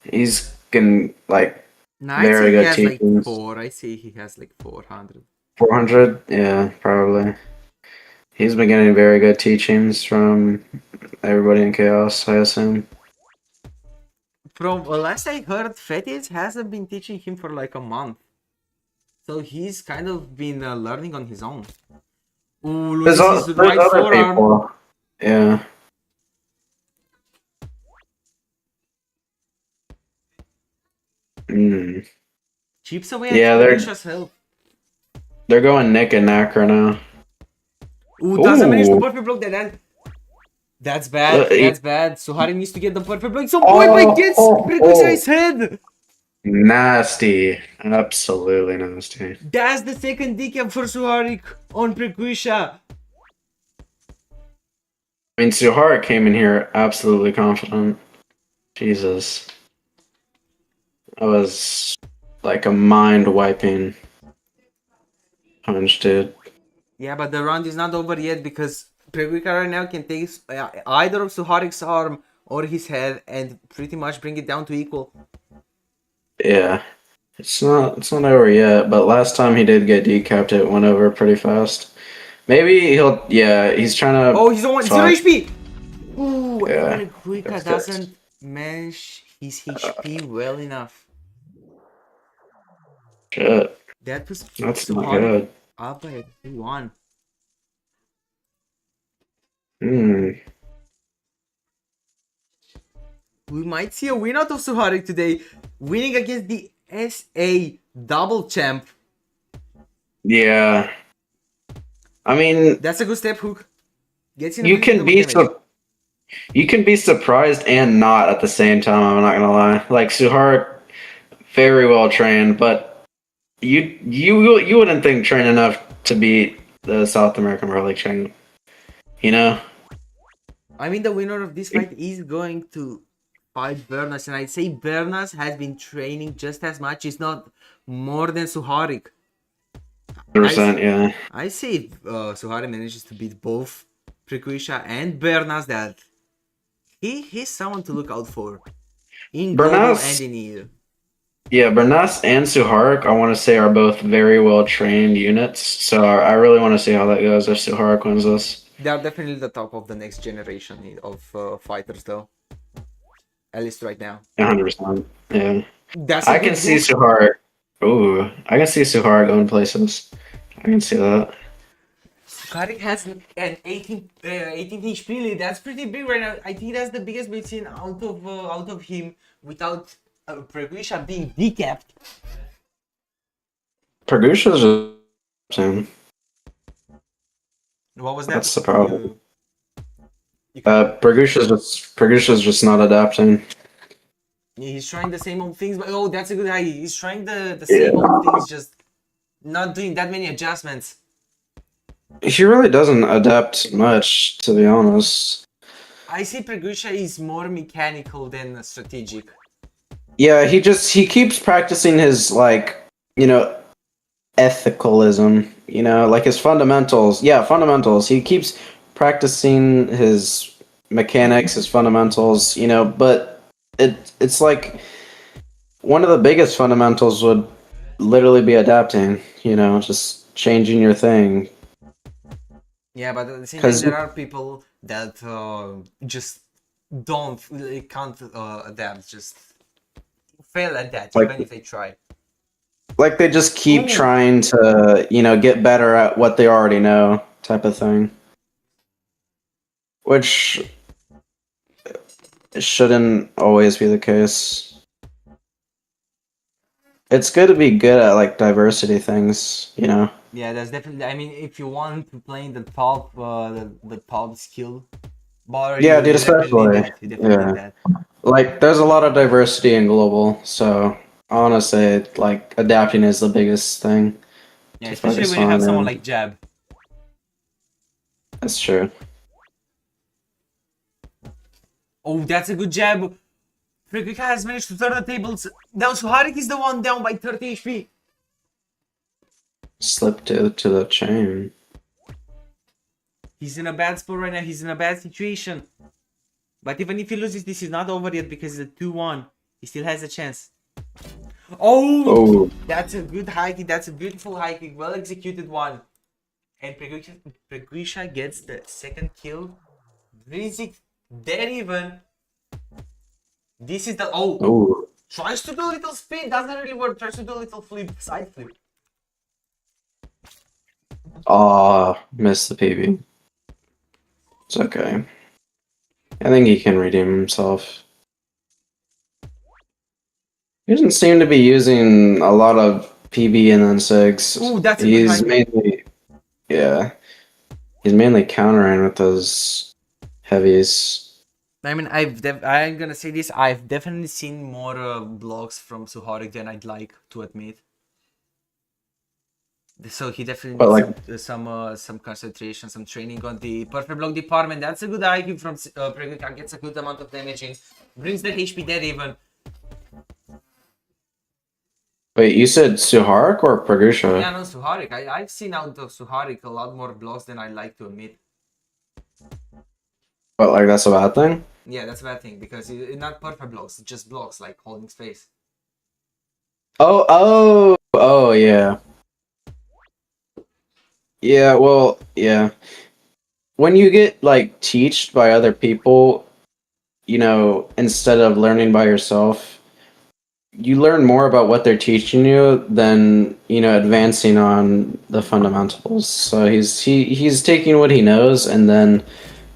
Speaker 2: He's getting like
Speaker 1: No, I'd
Speaker 2: very
Speaker 1: say he
Speaker 2: good
Speaker 1: has like
Speaker 2: teachings.
Speaker 1: 4. I'd say he has like 400.
Speaker 2: 400? Yeah, probably. He's been getting very good teachings from everybody in Chaos, I assume.
Speaker 1: From last I heard, Fetish hasn't been teaching him for like a month. So he's kind of been learning on his own. Ooh, loses his
Speaker 2: There's
Speaker 1: right
Speaker 2: other
Speaker 1: forearm.
Speaker 2: people. Yeah. Mm.
Speaker 1: Chips away at
Speaker 2: Yeah,
Speaker 1: Preguicia's health.
Speaker 2: they're going neck and neck right now.
Speaker 1: Ooh, doesn't manage to
Speaker 2: Ooh.
Speaker 1: perfect block that. That's bad.
Speaker 2: He-
Speaker 1: That's bad. Suhari needs to get the perfect block. So
Speaker 2: Oh,
Speaker 1: gets
Speaker 2: oh,
Speaker 1: Preguicia's
Speaker 2: oh.
Speaker 1: head.
Speaker 2: Nasty. Absolutely nasty.
Speaker 1: That's the second decap for Suharik on Preguicia.
Speaker 2: I mean, Suhara came in here absolutely confident. Jesus. That was like a mind-wiping punch, dude.
Speaker 1: Yeah, but the round is not over yet because Preguicia right now can take either of Suharik's arm or his head and pretty much bring it down to equal.
Speaker 2: Yeah. It's not over yet, but last time he did get decapped, it went over pretty fast. Maybe he's trying to
Speaker 1: Oh, he's on 0
Speaker 2: find,
Speaker 1: HP! Ooh, and
Speaker 2: yeah.
Speaker 1: Preguicia
Speaker 2: That's good.
Speaker 1: doesn't manage his HP well enough.
Speaker 2: Shit.
Speaker 1: That was
Speaker 2: That's not
Speaker 1: Suharik
Speaker 2: good.
Speaker 1: up by 3-1.
Speaker 2: Hmm.
Speaker 1: We might see a win out of Suharik today, winning against the SA double champ.
Speaker 2: Yeah. I mean,
Speaker 1: That's a good step hook. Gets in a
Speaker 2: you
Speaker 1: good
Speaker 2: can
Speaker 1: bit of
Speaker 2: be
Speaker 1: damage.
Speaker 2: you can be surprised and not at the same time, I'm not gonna lie. Like Suhara, very well trained, but you wouldn't think trained enough to beat the South American Pro League champ. You know?
Speaker 1: I mean, the winner of this fight is going to fight Bernas, and I'd say Bernas has been training just as much, if not more than Suharik.
Speaker 2: 100%, yeah.
Speaker 1: I say if Suharik manages to beat both Preguicia and Bernas, that he's someone to look out for in global and
Speaker 2: Bernas,
Speaker 1: in EU.
Speaker 2: yeah, Bernas and Suharik, I want to say, are both very well trained units. So I really want to see how that goes if Suharik wins this.
Speaker 1: They are definitely the top of the next generation of fighters, though. At least right now.
Speaker 2: 100%. Yeah.
Speaker 1: That's a
Speaker 2: I can
Speaker 1: good
Speaker 2: see
Speaker 1: hook.
Speaker 2: Suharik. Ooh, I can see Suharik going places. I can see that.
Speaker 1: Suharik has an 18 HP lead. That's pretty big right now. I think that's the biggest we've seen out of him without Preguicia being decapped.
Speaker 2: Pregusha's just
Speaker 1: What was that?
Speaker 2: that's the problem.
Speaker 1: You
Speaker 2: Pregusha's just not adapting.
Speaker 1: he's trying the same old things, but oh, that's a good idea. He's trying the
Speaker 2: Yeah.
Speaker 1: same old things, just not doing that many adjustments.
Speaker 2: He really doesn't adapt much, to be honest.
Speaker 1: I see Preguicia is more mechanical than strategic.
Speaker 2: Yeah, he keeps practicing his ethicalism, like his fundamentals. Yeah, fundamentals. He keeps practicing his mechanics, his fundamentals, but it's like one of the biggest fundamentals would literally be adapting, just changing your thing.
Speaker 1: Yeah, but at the same time, there are people that just can't adapt. Just fail at that,
Speaker 2: Like-
Speaker 1: even if they try.
Speaker 2: Like they just keep
Speaker 1: Ooh.
Speaker 2: trying to, get better at what they already know, type of thing. Which shouldn't always be the case. It's good to be good at like diversity things,
Speaker 1: Yeah, that's definitely. I mean, if you want to play in the top, the top skill bar,
Speaker 2: Yeah,
Speaker 1: you
Speaker 2: dude,
Speaker 1: definitely need
Speaker 2: especially.
Speaker 1: that. You definitely need
Speaker 2: Yeah.
Speaker 1: that.
Speaker 2: Like there's a lot of diversity in global, so I wanna say like adapting is the biggest thing
Speaker 1: Yeah,
Speaker 2: to
Speaker 1: especially
Speaker 2: focus
Speaker 1: when you have
Speaker 2: on,
Speaker 1: someone
Speaker 2: and
Speaker 1: like Jab.
Speaker 2: that's true.
Speaker 1: Oh, that's a good jab. PREGUICIA has managed to turn the tables. Now SUHARIK is the one down by 30 HP.
Speaker 2: Slipped to the chain.
Speaker 1: He's in a bad spot right now. He's in a bad situation. But even if he loses, this is not over yet because it's a 2-1. He still has a chance. Oh, that's a good high kick. That's a beautiful high kick. Well executed one. And PREGUICIA gets the second kill. Rizik dead even. This is the tries to do a little spin, doesn't really work. Tries to do a little flip, side flip.
Speaker 2: Missed the PB. It's okay. I think he can redeem himself. He doesn't seem to be using a lot of PB and then 6.
Speaker 1: Ooh, that's a good
Speaker 2: He's
Speaker 1: high
Speaker 2: mainly, he's mainly countering with those heavies.
Speaker 1: I mean, I'm gonna say this. I've definitely seen more blocks from SUHARIK than I'd like to admit. So he definitely needs some concentration, some training on the perfect block department. That's a good IQ from PREGUICIA. Gets a good amount of damage in. Brings the HP dead even.
Speaker 2: Wait, you said SUHARIK or PREGUICIA?
Speaker 1: Yeah, no, SUHARIK. I've seen out of SUHARIK a lot more blocks than I'd like to admit.
Speaker 2: But like that's a bad thing?
Speaker 1: Yeah, that's a bad thing because it's not perfect blocks, it's just blocks like holding space.
Speaker 2: Oh, yeah. Yeah, well, yeah. When you get like taught by other people, instead of learning by yourself, you learn more about what they're teaching you than, advancing on the fundamentals. So he's taking what he knows and then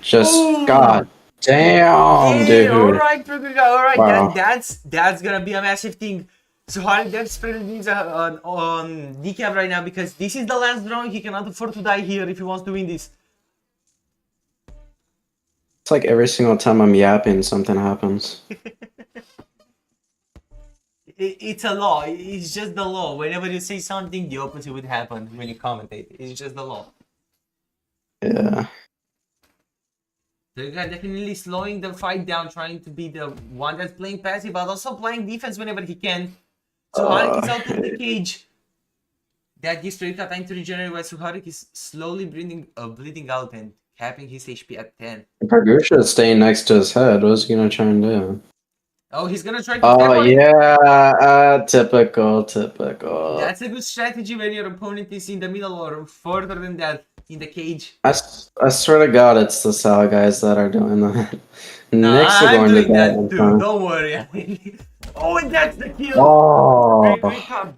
Speaker 2: just God damn, dude.
Speaker 1: Alright, PREGUICIA, alright.
Speaker 2: Wow.
Speaker 1: That's gonna be a massive thing. SUHARIK desperately needs on decap right now because this is the last round. He cannot afford to die here if he wants to win this.
Speaker 2: It's like every single time I'm yapping, something happens.
Speaker 1: It's a law. It's just the law. Whenever you say something, the opposite would happen when you commentate. It's just the law.
Speaker 2: Yeah.
Speaker 1: The guy definitely slowing the fight down, trying to be the one that's playing passive, but also playing defense whenever he can. SUHARIK is out of the cage. That gives PREGUICIA time to regenerate while SUHARIK is slowly bleeding out and capping his HP at 10.
Speaker 2: PREGUICIA is staying next to his head. What's he gonna try and do?
Speaker 1: Oh, he's gonna try to tap on it.
Speaker 2: Yeah, typical.
Speaker 1: That's a good strategy when your opponent is in the middle or further than that in the cage.
Speaker 2: I swear to God, it's the Sal guys that are doing that.
Speaker 1: Nah, I'm doing that too.
Speaker 2: Front.
Speaker 1: Don't worry. Oh, and that's the kill.
Speaker 2: Oh,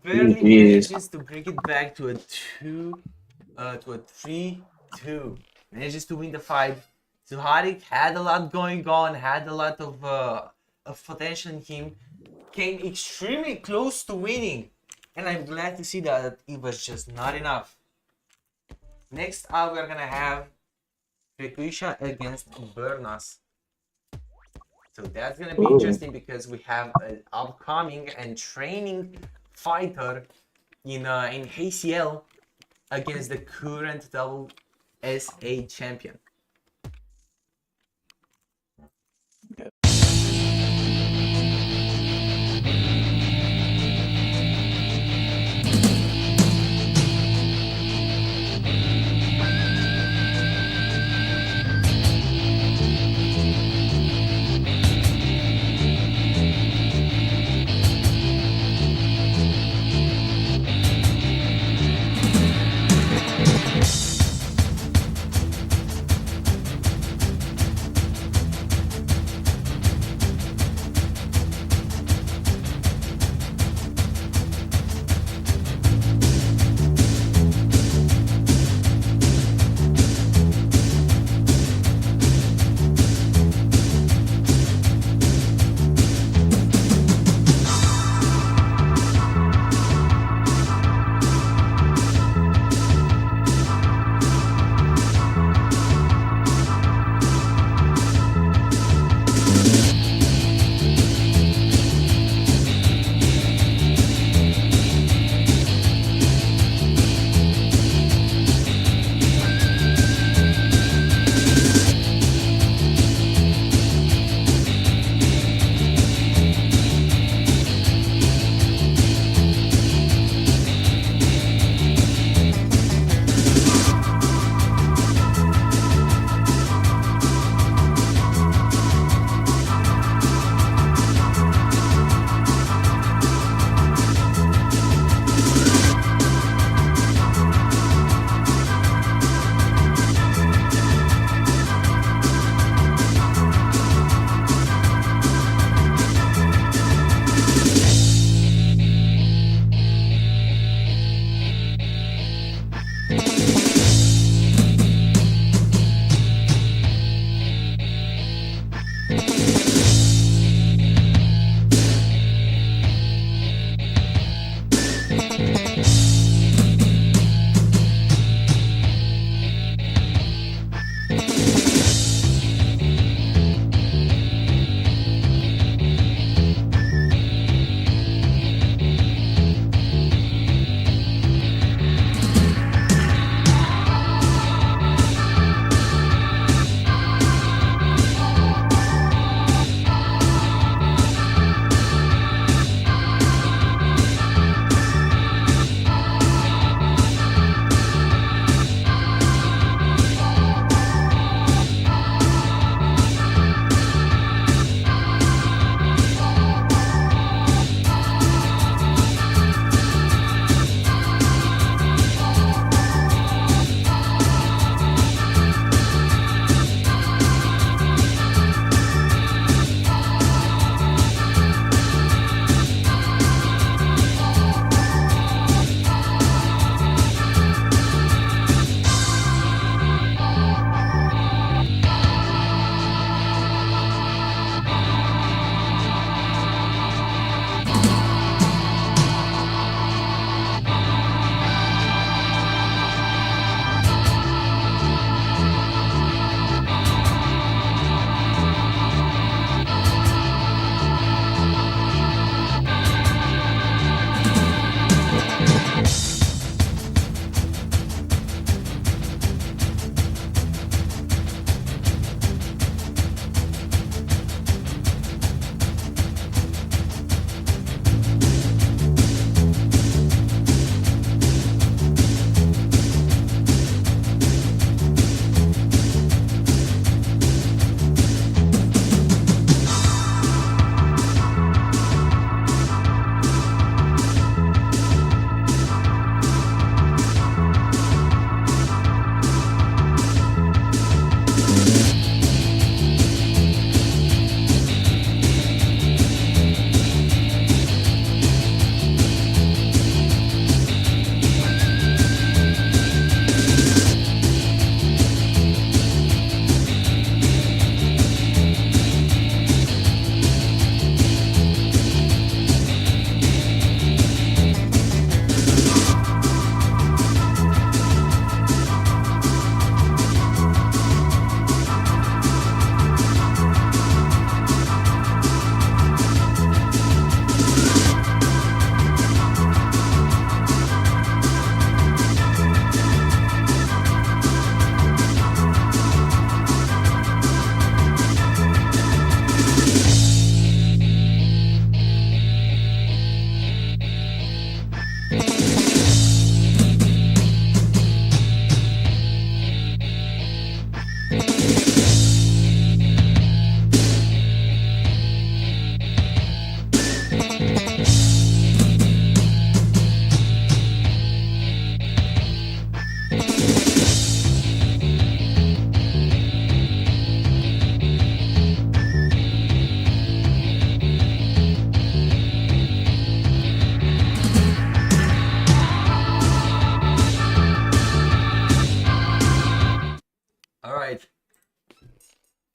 Speaker 1: barely
Speaker 2: geez.
Speaker 1: manages to bring it back to a 3-2. Manages to win the fight. SUHARIK had a lot going on, had a lot of potential in him. Came extremely close to winning. And I'm glad to see that it was just not enough. Next up, we're gonna have PREGUICIA against BERNAS. So that's gonna be interesting because we have an upcoming and training fighter in ACL against the current double SA champion.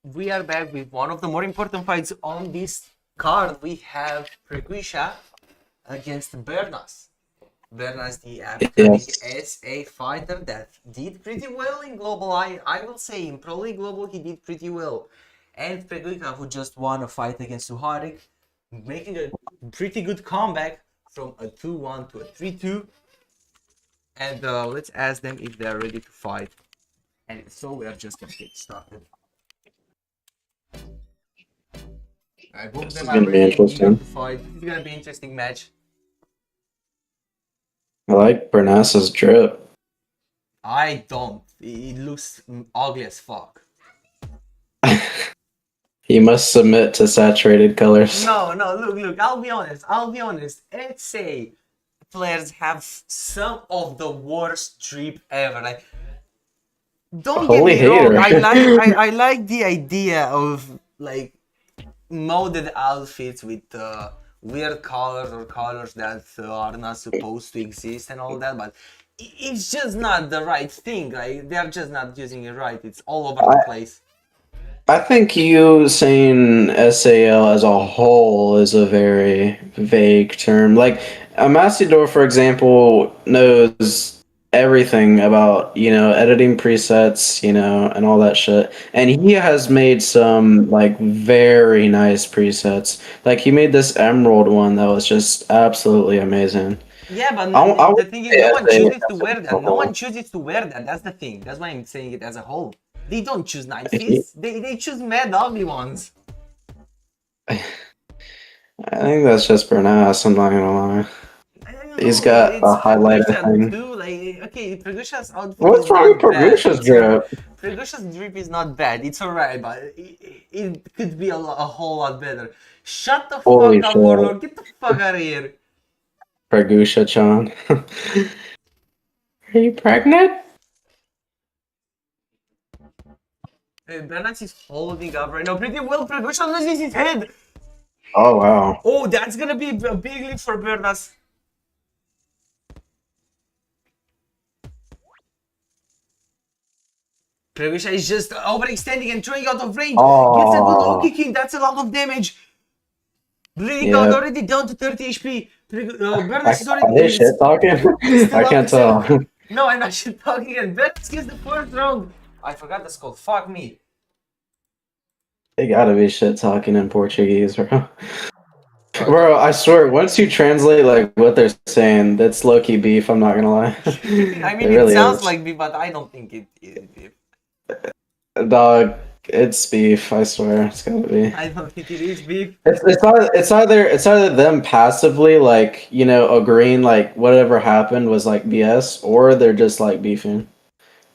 Speaker 1: we are back with one of the more important fights on this card. We have PREGUICIA against BERNAS. BERNAS, the upcoming
Speaker 2: Yes.
Speaker 1: SA fighter that did pretty well in Global. I will say in Pro League Global he did pretty well. And PREGUICIA, who just won a fight against SUHARIK, making a pretty good comeback from a 2-1 to a 3-2. And let's ask them if they're ready to fight. And if so, we are just gonna get started. I hope
Speaker 2: This
Speaker 1: them
Speaker 2: is
Speaker 1: are
Speaker 2: gonna be
Speaker 1: ready and eager
Speaker 2: interesting.
Speaker 1: to fight. It's gonna be an interesting match.
Speaker 2: I like Bernas's drip.
Speaker 1: I don't. It looks ugly as fuck.
Speaker 2: He must submit to saturated colors.
Speaker 1: No, look, I'll be honest. Let's say players have some of the worst drip ever. Like, don't
Speaker 2: Holy
Speaker 1: get me wrong,
Speaker 2: hater.
Speaker 1: I like the idea of like molded outfits with weird colors or colors that are not supposed to exist and all that, but it's just not the right thing. Like, they're just not using it right. It's all over the place.
Speaker 2: I think you saying SAL as a whole is a very vague term. Like, a Macedor, for example, knows everything about, editing presets, and all that shit. And he has made some, like, very nice presets. Like, he made this Emerald one that was just absolutely amazing.
Speaker 1: Yeah, but
Speaker 2: I
Speaker 1: the
Speaker 2: would
Speaker 1: thing is,
Speaker 2: say
Speaker 1: no one
Speaker 2: SAL
Speaker 1: chooses to
Speaker 2: as
Speaker 1: wear
Speaker 2: a
Speaker 1: that. No one
Speaker 2: whole.
Speaker 1: chooses to wear that. That's the thing. That's why I'm saying it as a whole. They don't choose nice
Speaker 2: He-
Speaker 1: fits. They choose mad ugly ones.
Speaker 2: I think that's just Bernas, I'm not gonna lie.
Speaker 1: I don't
Speaker 2: He's
Speaker 1: know.
Speaker 2: got a
Speaker 1: It's
Speaker 2: highlighter
Speaker 1: PREGUICIA
Speaker 2: thing.
Speaker 1: too. Like, okay, PREGUICIA's outfit
Speaker 2: What's
Speaker 1: is
Speaker 2: wrong with
Speaker 1: not bad.
Speaker 2: Pogusha's drip?
Speaker 1: PREGUICIA's drip is not bad. It's alright, but it could be a whole lot better. Shut the
Speaker 2: Holy
Speaker 1: fuck up,
Speaker 2: shit.
Speaker 1: Warlord. Get the fuck out of here.
Speaker 2: Pogusha-chan. Are you pregnant?
Speaker 1: BERNAS is holding up right now pretty well. PREGUICIA loses his head.
Speaker 2: Oh, wow.
Speaker 1: Oh, that's gonna be a big lead for BERNAS. PREGUICIA is just overextending and throwing out of range. Gets a good low
Speaker 2: Oh,
Speaker 1: kick in. That's a lot of damage. Bleeding out
Speaker 2: yeah.
Speaker 1: already down to 30 HP. BERNAS is
Speaker 2: Are
Speaker 1: already
Speaker 2: they shit talking?
Speaker 1: still
Speaker 2: I
Speaker 1: up
Speaker 2: can't
Speaker 1: to 7.
Speaker 2: tell.
Speaker 1: No, I'm not shit talking and BERNAS gets the first round. I forgot the score. Fuck me.
Speaker 2: They gotta be shit talking in Portuguese, bro. Bro, I swear, once you translate like what they're saying, that's low-key beef, I'm not gonna lie.
Speaker 1: I mean,
Speaker 2: It
Speaker 1: it
Speaker 2: really
Speaker 1: sounds
Speaker 2: is.
Speaker 1: like me, but I don't think it is.
Speaker 2: Dog, it's beef, I swear. It's gotta be.
Speaker 1: I don't think it is beef.
Speaker 2: It's either them passively like agreeing like whatever happened was like BS, or they're just like beefing.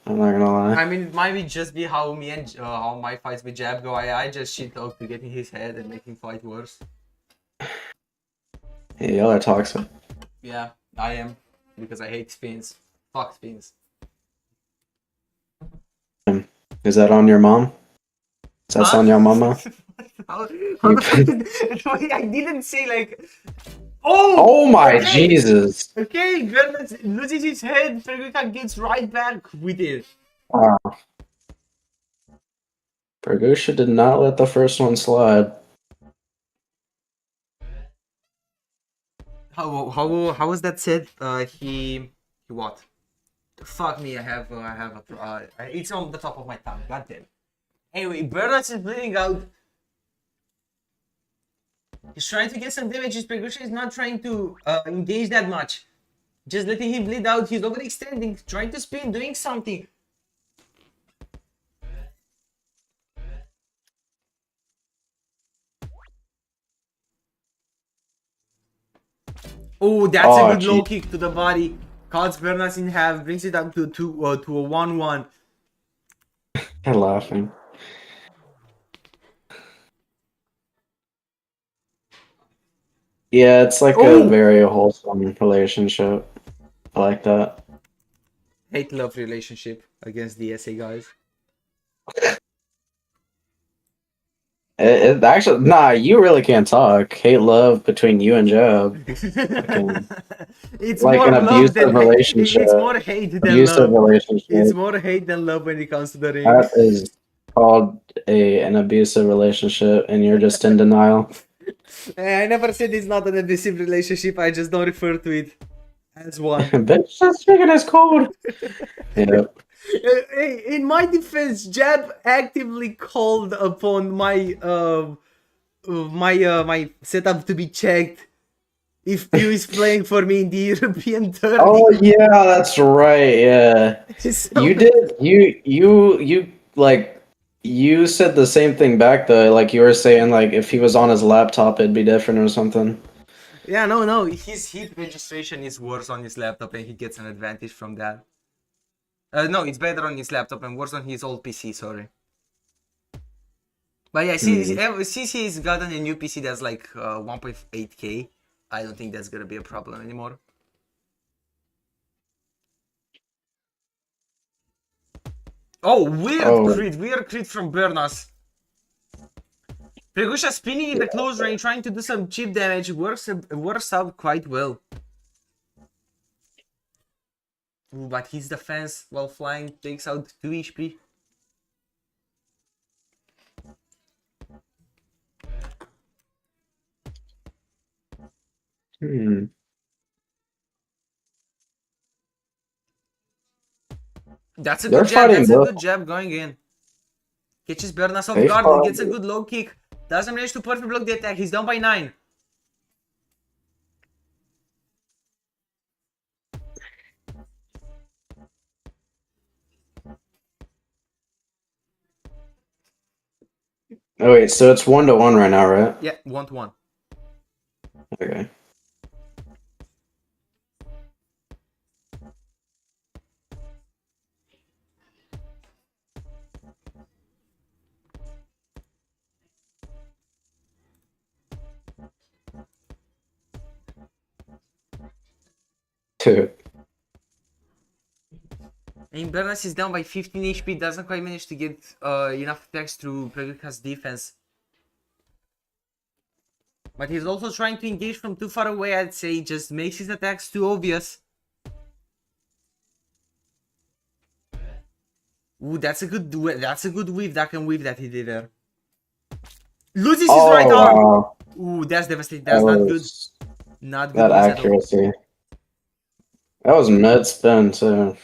Speaker 2: I'm not gonna lie.
Speaker 1: I mean, it might be just be how me and how my fights with Jab go. I just shit talk to get in his head and make him fight worse.
Speaker 2: Hey, y'all are toxic.
Speaker 1: Yeah, I am, because I hate spins. Fuck spins.
Speaker 2: Is that on your mom? Is that on your mama?
Speaker 1: how the fuck wait, I didn't say like. Oh!
Speaker 2: Oh my
Speaker 1: Okay.
Speaker 2: Jesus!
Speaker 1: Okay, BERNAS loses his head. PREGUICIA gets right back with it.
Speaker 2: Pogusha did not let the first one slide.
Speaker 1: How was that said? He what? Fuck me, I have it's on the top of my tongue. God damn. Anyway, BERNAS is bleeding out. He's trying to get some damage. His PREGUICIA is not trying to engage that much. Just letting him bleed out. He's overextending, trying to spin, doing something. Oh, that's a good low kick to the body. Cuts BERNAS in half, brings it up to a 1-1.
Speaker 2: They're laughing. Yeah, it's like a very wholesome relationship. I like that.
Speaker 1: Hate-love relationship against the SA guys.
Speaker 2: It actually, nah, you really can't talk. Hate love between you and Jeb.
Speaker 1: It's
Speaker 2: Like
Speaker 1: more
Speaker 2: an
Speaker 1: love
Speaker 2: abusive
Speaker 1: than
Speaker 2: relationship.
Speaker 1: it's more hate than
Speaker 2: Abusive
Speaker 1: love.
Speaker 2: relationship.
Speaker 1: It's more hate than love when it comes to the ring.
Speaker 2: That is called an abusive relationship, and you're just in denial.
Speaker 1: I never said it's not an abusive relationship. I just don't refer to it as one.
Speaker 2: Bitch, that's freaking is cold. Yeah.
Speaker 1: Hey, in my defense, Jab actively called upon my setup to be checked if Pew is playing for me in the European tourney.
Speaker 2: Oh yeah, that's right. Yeah.
Speaker 1: So-
Speaker 2: You did. You like. You said the same thing back though. Like you were saying, like if he was on his laptop, it'd be different or something.
Speaker 1: Yeah, no. His hit registration is worse on his laptop, and he gets an advantage from that. No, it's better on his laptop and worse on his old PC. Sorry. But yeah, since he's gotten a new PC that's like 1.8K, I don't think that's gonna be a problem anymore. Oh, weird crit from BERNAS. PREGUICIA spinning in the close range, trying to do some chip damage, works out quite well. Ooh, but his defense while flying takes out 2 HP. That's a good jab. That's a good jab going in. Catches BERNAS off guard, gets a good low kick. Doesn't manage to perfect block the attack. He's down by 9.
Speaker 2: Oh wait, so it's 1-1 right now, right?
Speaker 1: Yeah, 1-1.
Speaker 2: Okay. Dude.
Speaker 1: And BERNAS is down by 15 HP, doesn't quite manage to get enough attacks through PREGUICIA's defense. But he's also trying to engage from too far away, I'd say, just makes his attacks too obvious. Ooh, that's a good weave, that can weave that he did there. Loses his right arm!
Speaker 2: Wow.
Speaker 1: Ooh, that's devastating, that's not good. Not good.
Speaker 2: That accuracy. That was mid spin too.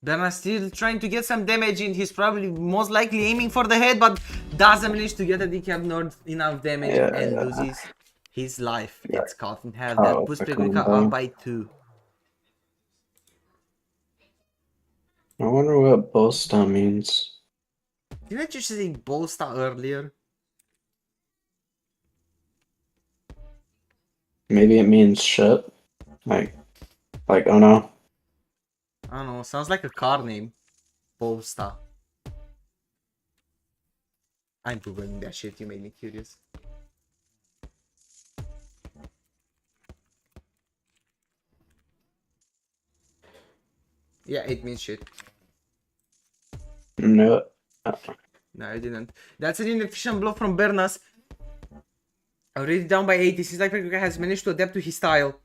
Speaker 1: BERNAS still trying to get some damage in. He's probably most likely aiming for the head, but doesn't manage to get a decap nor enough damage and loses his life. It's cut in half. That puts PREGUICIA up by 2.
Speaker 2: I wonder what Bosta means.
Speaker 1: Didn't you say Bosta earlier?
Speaker 2: Maybe it means shit. Like oh no.
Speaker 1: I don't know, sounds like a car name. Bosta. I'm googling that shit, you made me curious. Yeah, it means shit.
Speaker 2: No.
Speaker 1: No, I didn't. That's an inefficient blow from BERNAS. Already down by 8. It seems like PREGUICIA has managed to adapt to his style.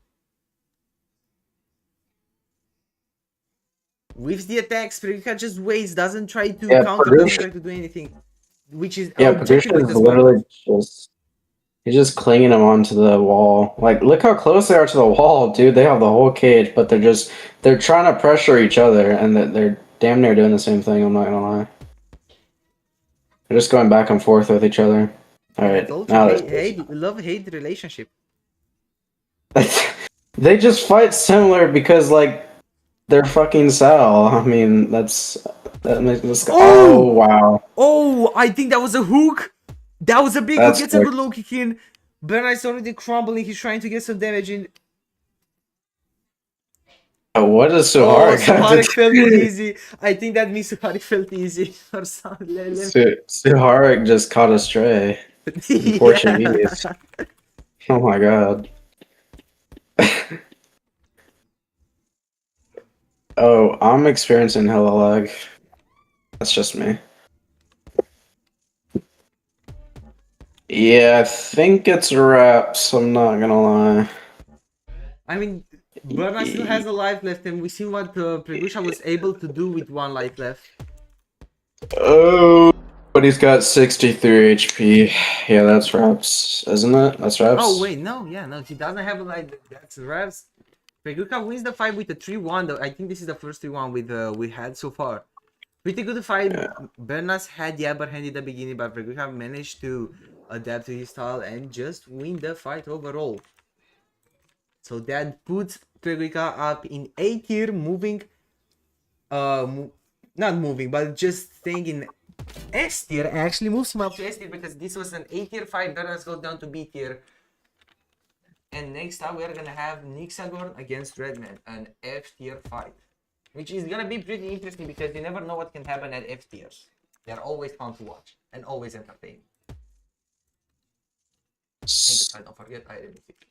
Speaker 1: With the attacks, PREGUICIA just waits, doesn't try to counter, doesn't try to do anything. Which is
Speaker 2: PREGUICIA is literally he's just clinging him onto the wall. Like, look how close they are to the wall, dude. They have the whole cage, but they're trying to pressure each other, and they're damn near doing the same thing, I'm not gonna lie. They're just going back and forth with each other. Alright, now
Speaker 1: love-hate relationship.
Speaker 2: They just fight similar because, like, they're fucking Sal. I mean, that makes this guy. Oh, wow.
Speaker 1: Oh, I think that was a hook. That was a big hook. Gets a good low kick in. BERNAS is already crumbling. He's trying to get some damage in.
Speaker 2: What does SUHARIK
Speaker 1: SUHARIK felt easy. I think that means SUHARIK felt easy or something.
Speaker 2: SUHARIK just caught a stray. In Portuguese. Oh my god. Oh, I'm experiencing hella lag. That's just me. Yeah, I think it's wraps, I'm not gonna lie.
Speaker 1: I mean, Berna still has a life left, and we see what PREGUICIA was able to do with 1 life left.
Speaker 2: Oh, but he's got 63 HP. Yeah, that's reps, isn't it? That's reps.
Speaker 1: Oh wait, no, yeah, no, he doesn't have a life. That's reps. PREGUICIA wins the fight with a 3-1 though. I think this is the first 3-1 with we had so far. Pretty good fight.
Speaker 2: Yeah.
Speaker 1: BERNAS had the upper hand in the beginning, but PREGUICIA managed to adapt to his style and just win the fight overall. So that puts PREGUICIA up in A tier, moving, not moving, but just staying in S tier. Actually moves him up to S tier because this was an A tier fight. BERNAS goes down to B tier. And next up, we are gonna have NIXAGORN against REDMAN, an F tier fight, which is gonna be pretty interesting because you never know what can happen at F tiers. They are always fun to watch and always entertaining. And don't forget, I really think.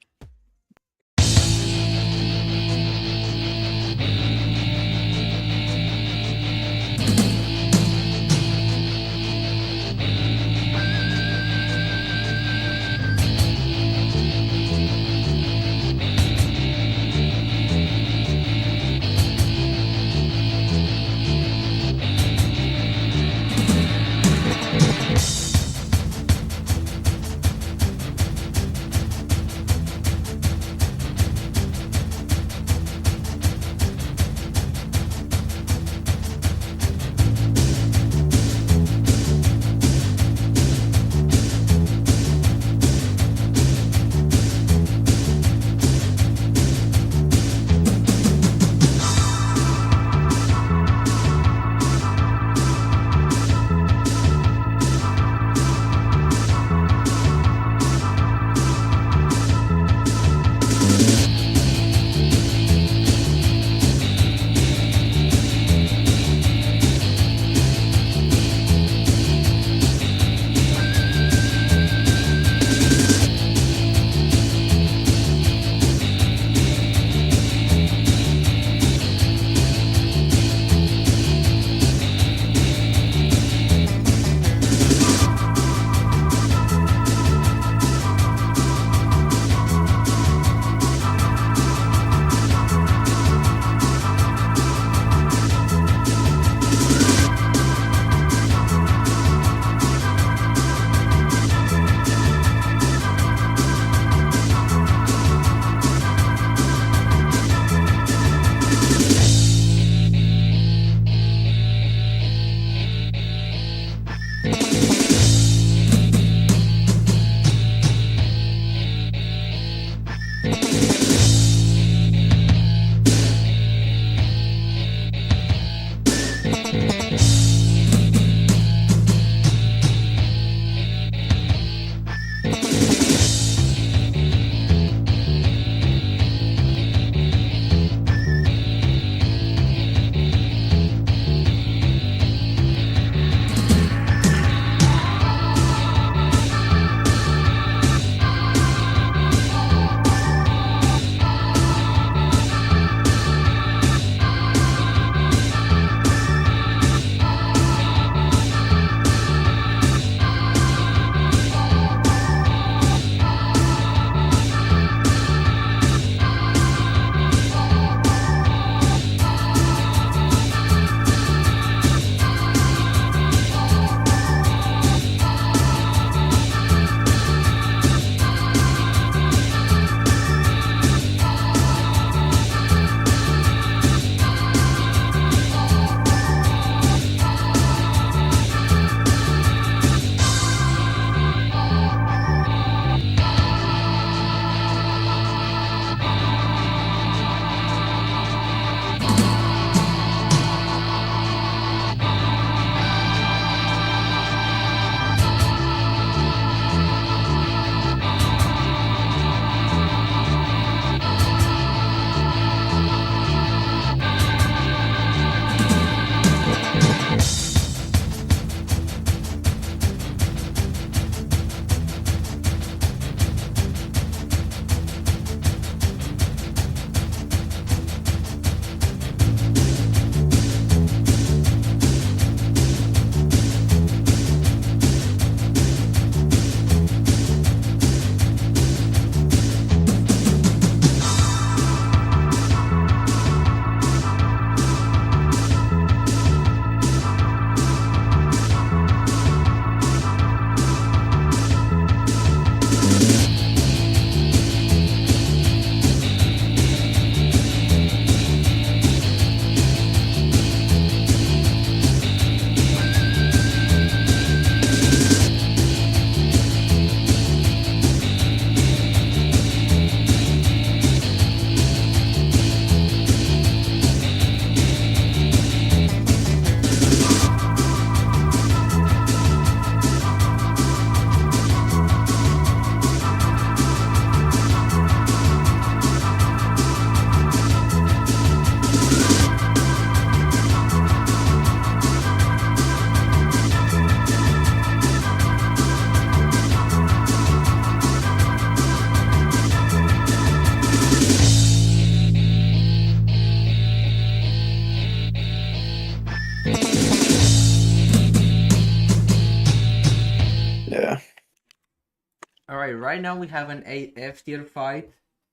Speaker 1: Alright, right now we have an F tier fight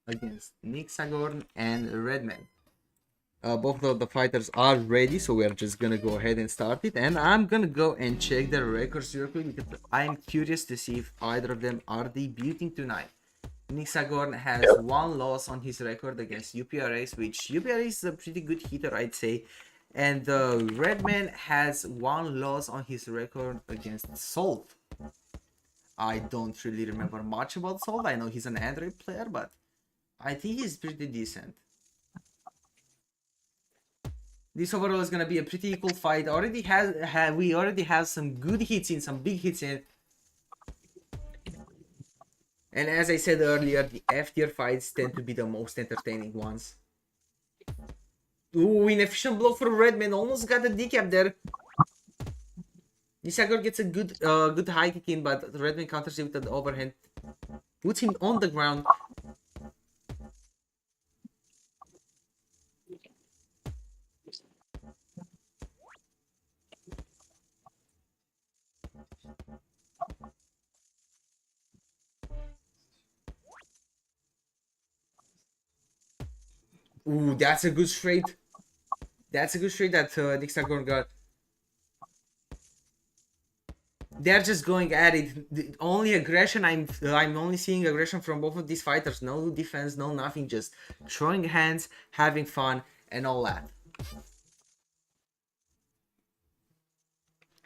Speaker 1: against NIXAGORN and REDMAN. Both of the fighters are ready, so we are just gonna go ahead and start it. And I'm gonna go and check their records real quick because I'm curious to see if either of them are debuting tonight. NIXAGORN has one loss on his record against UPRXX, which UPRXX is a pretty good hitter, I'd say. And REDMAN has one loss on his record against Salt. I don't really remember much about Salt. I know he's an Android player, but I think he's pretty decent. This overall is gonna be a pretty equal fight. We already have some good hits in, some big hits in. And as I said earlier, the F tier fights tend to be the most entertaining ones. Ooh, inefficient block for REDMAN, almost got a decap there. NIXAGORN gets a good high kick in, but REDMAN counters it with an overhand. Puts him on the ground. Ooh, that's a good straight. That's a good straight that NIXAGORN got. They're just going at it. The only aggression I'm only seeing aggression from both of these fighters. No defense, no nothing. Just throwing hands, having fun, and all that.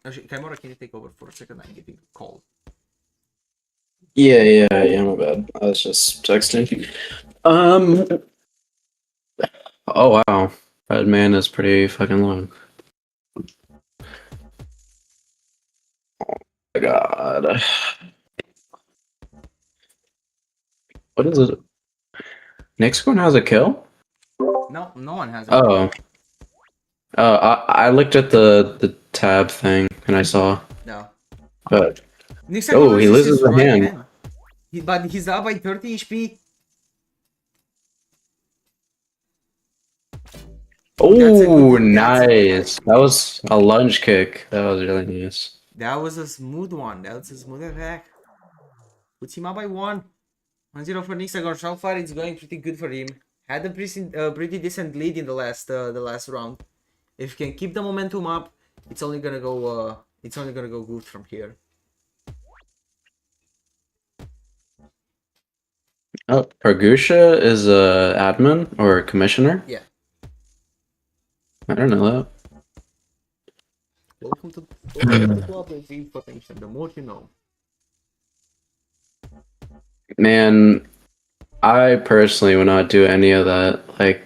Speaker 1: Actually, Kaimura, can you take over for a second? I'm getting a call.
Speaker 2: Yeah, my bad. I was just texting. Oh wow, REDMAN is pretty fucking long. Oh my god. What is it? NIXAGORN has a kill?
Speaker 1: No, no one has.
Speaker 2: Oh. I looked at the tab thing and I saw.
Speaker 1: No.
Speaker 2: But
Speaker 1: NIXAGORN
Speaker 2: he loses a hand.
Speaker 1: But he's up by 30 HP.
Speaker 2: Oh, nice. That was a lunge kick. That was really nice.
Speaker 1: That was a smooth one. That was a smooth attack. Puts him up by 1. 1-0 for NIXAGORN. So far, it's going pretty good for him. Had a pretty decent lead in the last round. If he can keep the momentum up, it's only gonna go good from here.
Speaker 2: Oh, PREGUICIA is a admin or a commissioner?
Speaker 1: Yeah.
Speaker 2: I don't know that.
Speaker 1: Welcome to the club with information. The more you know.
Speaker 2: Man, I personally would not do any of that, like,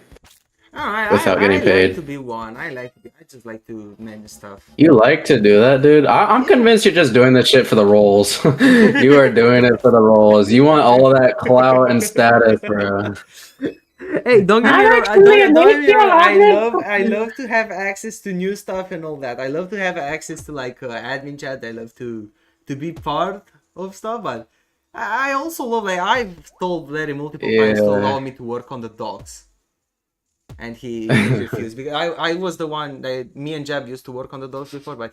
Speaker 2: without getting paid.
Speaker 1: I like to be one. I just like to manage stuff.
Speaker 2: You like to do that, dude? I'm convinced you're just doing that shit for the roles. You are doing it for the roles. You want all of that clout and status, bro.
Speaker 1: Hey, don't get me wrong. I love to have access to new stuff and all that. I love to have access to like admin chat. I love to be part of stuff, but I also love, like, I've told Larry multiple times to allow me to work on the dogs, and he refused because I was the one that me and Jab used to work on the dogs before, but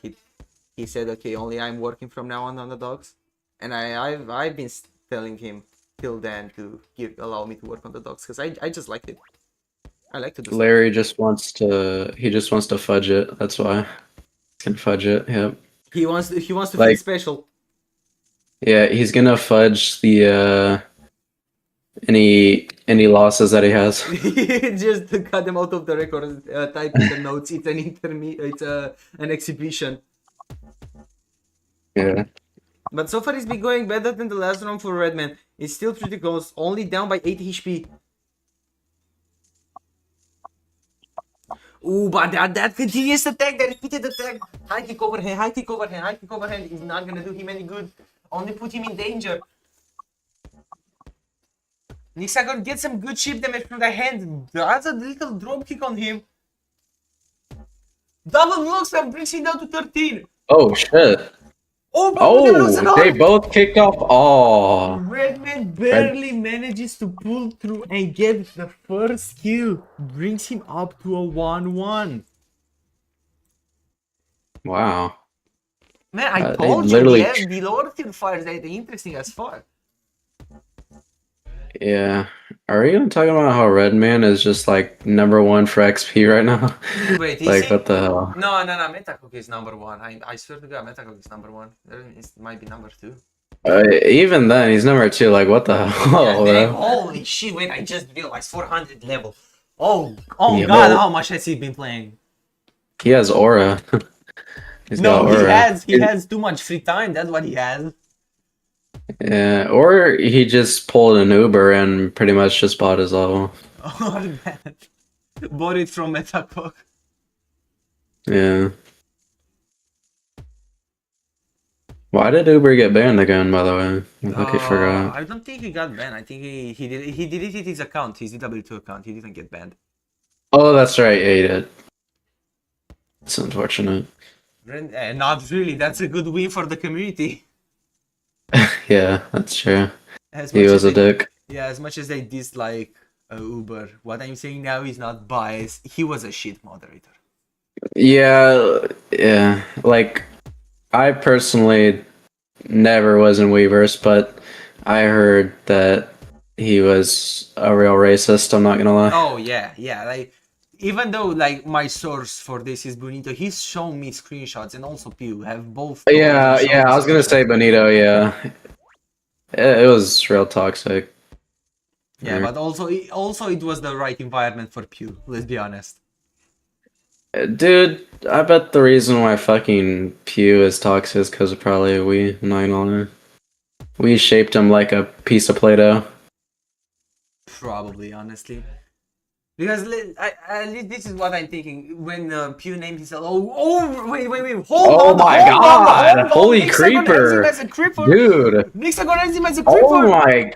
Speaker 1: he said, okay, only I'm working from now on the dogs, and I've been telling him till then to allow me to work on the dogs because I just like it. I like to do
Speaker 2: Larry just wants to fudge it. That's why. He's gonna fudge it. Yep.
Speaker 1: He wants to
Speaker 2: Like,
Speaker 1: feel special.
Speaker 2: Yeah, he's gonna fudge the any losses that he has.
Speaker 1: Just to cut them out of the record. Type in the notes. It's an exhibition.
Speaker 2: Yeah.
Speaker 1: But so far it's been going better than the last round for REDMAN. It's still pretty close, only down by 80 HP. Ooh, but that continuous attack, that repeated attack. High kick overhand, high kick overhand, high kick overhand is not gonna do him any good. Only put him in danger. NIXAGORN gets some good chip damage from the hand. That's a little drop kick on him. Double blocks and brings him down to 13.
Speaker 2: Oh shit.
Speaker 1: Oh,
Speaker 2: they both kicked off. Oh.
Speaker 1: REDMAN barely manages to pull through and get the first kill. Brings him up to a 1-1.
Speaker 2: Wow.
Speaker 1: Man, I told you, the lower tier fighters are interesting as fuck.
Speaker 2: Yeah. Are you even talking about how Redman is just like #1 for XP right now?
Speaker 1: Wait, is
Speaker 2: Like
Speaker 1: he?
Speaker 2: what the hell?
Speaker 1: No, no, no. Metacook is #1. I swear to God, Metacook is #1. It might be #2.
Speaker 2: Even then, he's #2. Like what the
Speaker 1: Yeah,
Speaker 2: hell,
Speaker 1: dang.
Speaker 2: bro?
Speaker 1: Holy shit. Wait, I just realized 400 level. Oh God,
Speaker 2: Yo,
Speaker 1: how much has he been playing?
Speaker 2: he has aura. He's got
Speaker 1: No,
Speaker 2: aura.
Speaker 1: he has too much free time. That's what he has.
Speaker 2: Yeah, or he just pulled an Uber and pretty much just bought his level.
Speaker 1: Oh man. Bought it from Metacook.
Speaker 2: Yeah. Why did Uber get banned again, by the way? I think I forgot.
Speaker 1: I don't think he got banned. I think he deleted his account, his DW2 account. He didn't get banned.
Speaker 2: Oh, that's right. Yeah, he did. It's unfortunate.
Speaker 1: Not really. That's a good win for the community.
Speaker 2: Yeah, that's true.
Speaker 1: As
Speaker 2: He
Speaker 1: much
Speaker 2: was
Speaker 1: as
Speaker 2: a dick.
Speaker 1: yeah, as much as they dislike Uber, what I'm saying now is not biased. He was a shit moderator.
Speaker 2: Yeah, yeah. Like, I personally never was in Weverse, but I heard that he was a real racist. I'm not gonna lie.
Speaker 1: Oh yeah, yeah. Like even though like my source for this is Bonito, he's shown me screenshots, and also Pew have both.
Speaker 2: Yeah,
Speaker 1: shown
Speaker 2: yeah.
Speaker 1: me
Speaker 2: I was gonna say
Speaker 1: screenshots.
Speaker 2: Benito. Yeah, it was real toxic.
Speaker 1: Yeah, but also it was the right environment for Pew. Let's be honest.
Speaker 2: Dude, I bet the reason why fucking Pew is toxic is because of probably we. I'm not gonna lie. We shaped him like a piece of Play-Doh.
Speaker 1: Probably, honestly. Because at least this is what I'm thinking when Pew named himself. Wait,
Speaker 2: Oh my god!
Speaker 1: hold on.
Speaker 2: Holy
Speaker 1: Nixagon has him
Speaker 2: creeper!
Speaker 1: as a creeper.
Speaker 2: Dude!
Speaker 1: Nixagon has him as a
Speaker 2: Oh
Speaker 1: creeper.
Speaker 2: my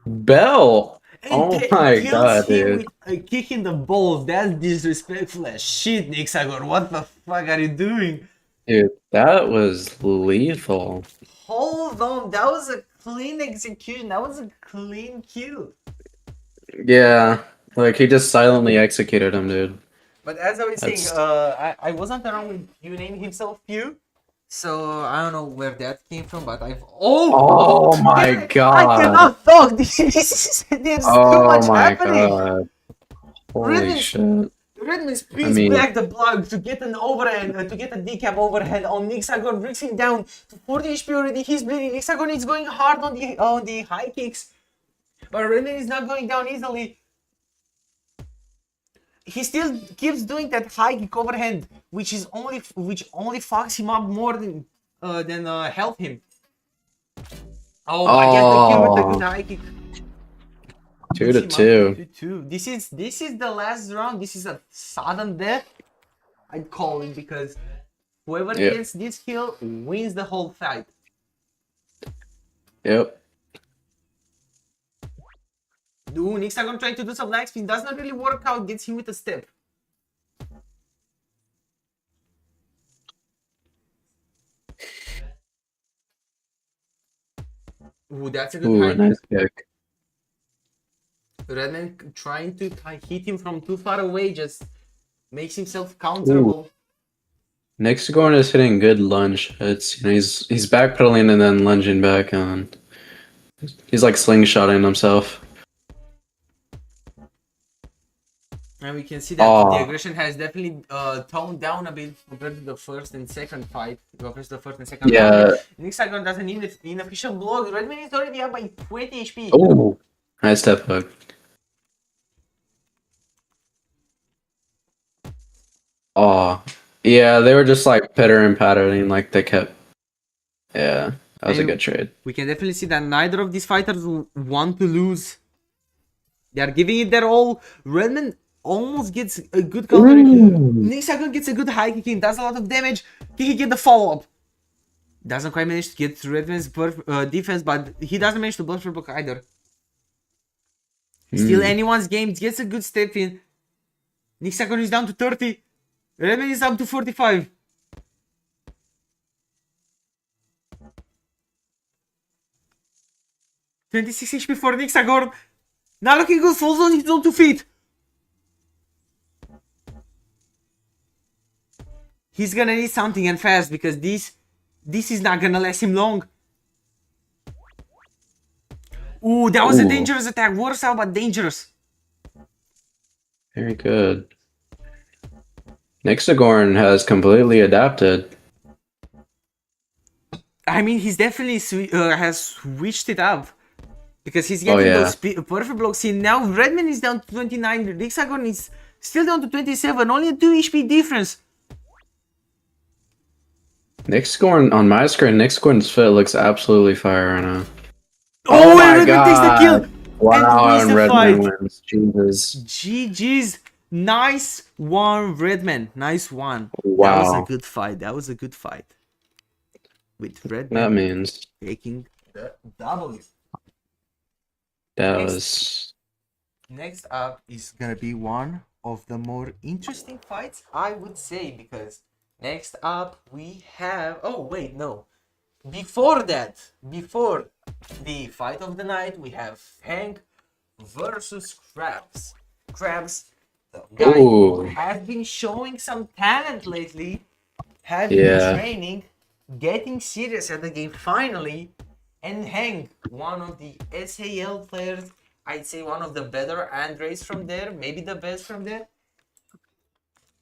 Speaker 2: Bell!
Speaker 1: And
Speaker 2: Oh my
Speaker 1: kills
Speaker 2: god,
Speaker 1: him
Speaker 2: dude.
Speaker 1: with a kick in the balls. That's disrespectful as shit, Nixagon. What the fuck are you doing?
Speaker 2: Dude, that was lethal.
Speaker 1: Hold on, that was a clean execution. That was a clean kill.
Speaker 2: Yeah, like he just silently executed him, dude.
Speaker 1: But as I was saying,
Speaker 2: That's
Speaker 1: I wasn't around when Pew named himself Pew, so I don't know where that came from. But I've
Speaker 2: Oh my
Speaker 1: I
Speaker 2: god.
Speaker 1: cannot talk. There's too
Speaker 2: Oh
Speaker 1: much
Speaker 2: my
Speaker 1: happening.
Speaker 2: god. Holy
Speaker 1: Redman,
Speaker 2: shit.
Speaker 1: Redman
Speaker 2: I
Speaker 1: spins
Speaker 2: mean,
Speaker 1: back the block to get an overhand, to get a decap overhead on Nixagon, brings him down to 40 HP already. He's bleeding. Nixagon is going hard on the high kicks, but Redman is not going down easily. He still keeps doing that high kick overhand, which only fucks him up more than help him. Oh, I guess the kill with the good high kick.
Speaker 2: 2-2.
Speaker 1: 2-2. This is the last round. This is a sudden death. I'd call it because whoever gets this kill wins the whole fight.
Speaker 2: Yep.
Speaker 1: Ooh, Nixagon trying to do some lag spin. Does not really work out. Gets him with a step. Ooh, that's a good
Speaker 2: Ooh,
Speaker 1: high
Speaker 2: nice
Speaker 1: kick.
Speaker 2: kick.
Speaker 1: Redman trying to hit him from too far away just makes himself counterable.
Speaker 2: NIXAGORN is hitting good lunge hits. You know, he's backpedaling and then lunging back on. He's like slingshotting himself.
Speaker 1: And we can see that the aggression has definitely toned down a bit compared to the first and second fight. Compared to the first and second round. Nixagon does an inofficial block. Redman is already up by 20 HP.
Speaker 2: Oh, nice step hook. Oh, yeah, they were just like pitter and pattering, like they kept. Yeah, that was a good trade.
Speaker 1: We can definitely see that neither of these fighters want to lose. They are giving it their all. Redman almost gets a good counter. Nixagon gets a good high kick, does a lot of damage. Can he get the follow-up? Doesn't quite manage to get Redman's defense, but he doesn't manage to buffer block either. Still anyone's game, gets a good step in. Nixagon is down to 30. Redman is up to 45. $26 HP for Nixagon. Not looking good, falls on his own 2 feet. He's gonna need something and fast because this is not gonna last him long. Ooh, that was a
Speaker 2: Ooh.
Speaker 1: dangerous attack. Worse out, but dangerous.
Speaker 2: Very good. NIXAGORN has completely adapted.
Speaker 1: I mean, he's definitely has switched it up. Because he's
Speaker 2: Oh,
Speaker 1: getting
Speaker 2: yeah.
Speaker 1: those perfect blocks in. Now Redman is down to 29. NIXAGORN is still down to 27. Only a 2 HP difference.
Speaker 2: NIXAGORN, on my screen, NIXAGORN's fit looks absolutely fire right now.
Speaker 1: Oh,
Speaker 2: my
Speaker 1: and Redman takes the kill.
Speaker 2: Wow,
Speaker 1: and wins
Speaker 2: and
Speaker 1: the
Speaker 2: Redman
Speaker 1: fight.
Speaker 2: wins. Jesus.
Speaker 1: GG's. Nice one, Redman. Nice one.
Speaker 2: Wow.
Speaker 1: That was a good fight. That was a good fight. With Redman
Speaker 2: That means
Speaker 1: taking the W.
Speaker 2: that was...
Speaker 1: Next up is gonna be one of the more interesting fights, I would say, because next up we have... Oh, wait, no. Before that, before the fight of the night, we have Hank versus Krabs. Krabs, the guy who has been showing some talent lately, has been training, getting serious at the game finally, and Hank, one of the SAL players, I'd say one of the better Andres from there, maybe the best from there.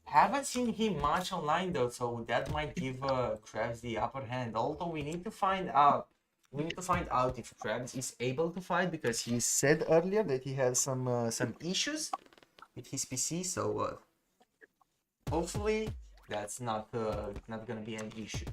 Speaker 1: Haven't seen him much online though, so that might give Krabs the upper hand. Although we need to find out. We need to find out if Krabs is able to fight, because he said earlier that he has some issues with his PC. So hopefully that's not gonna be an issue.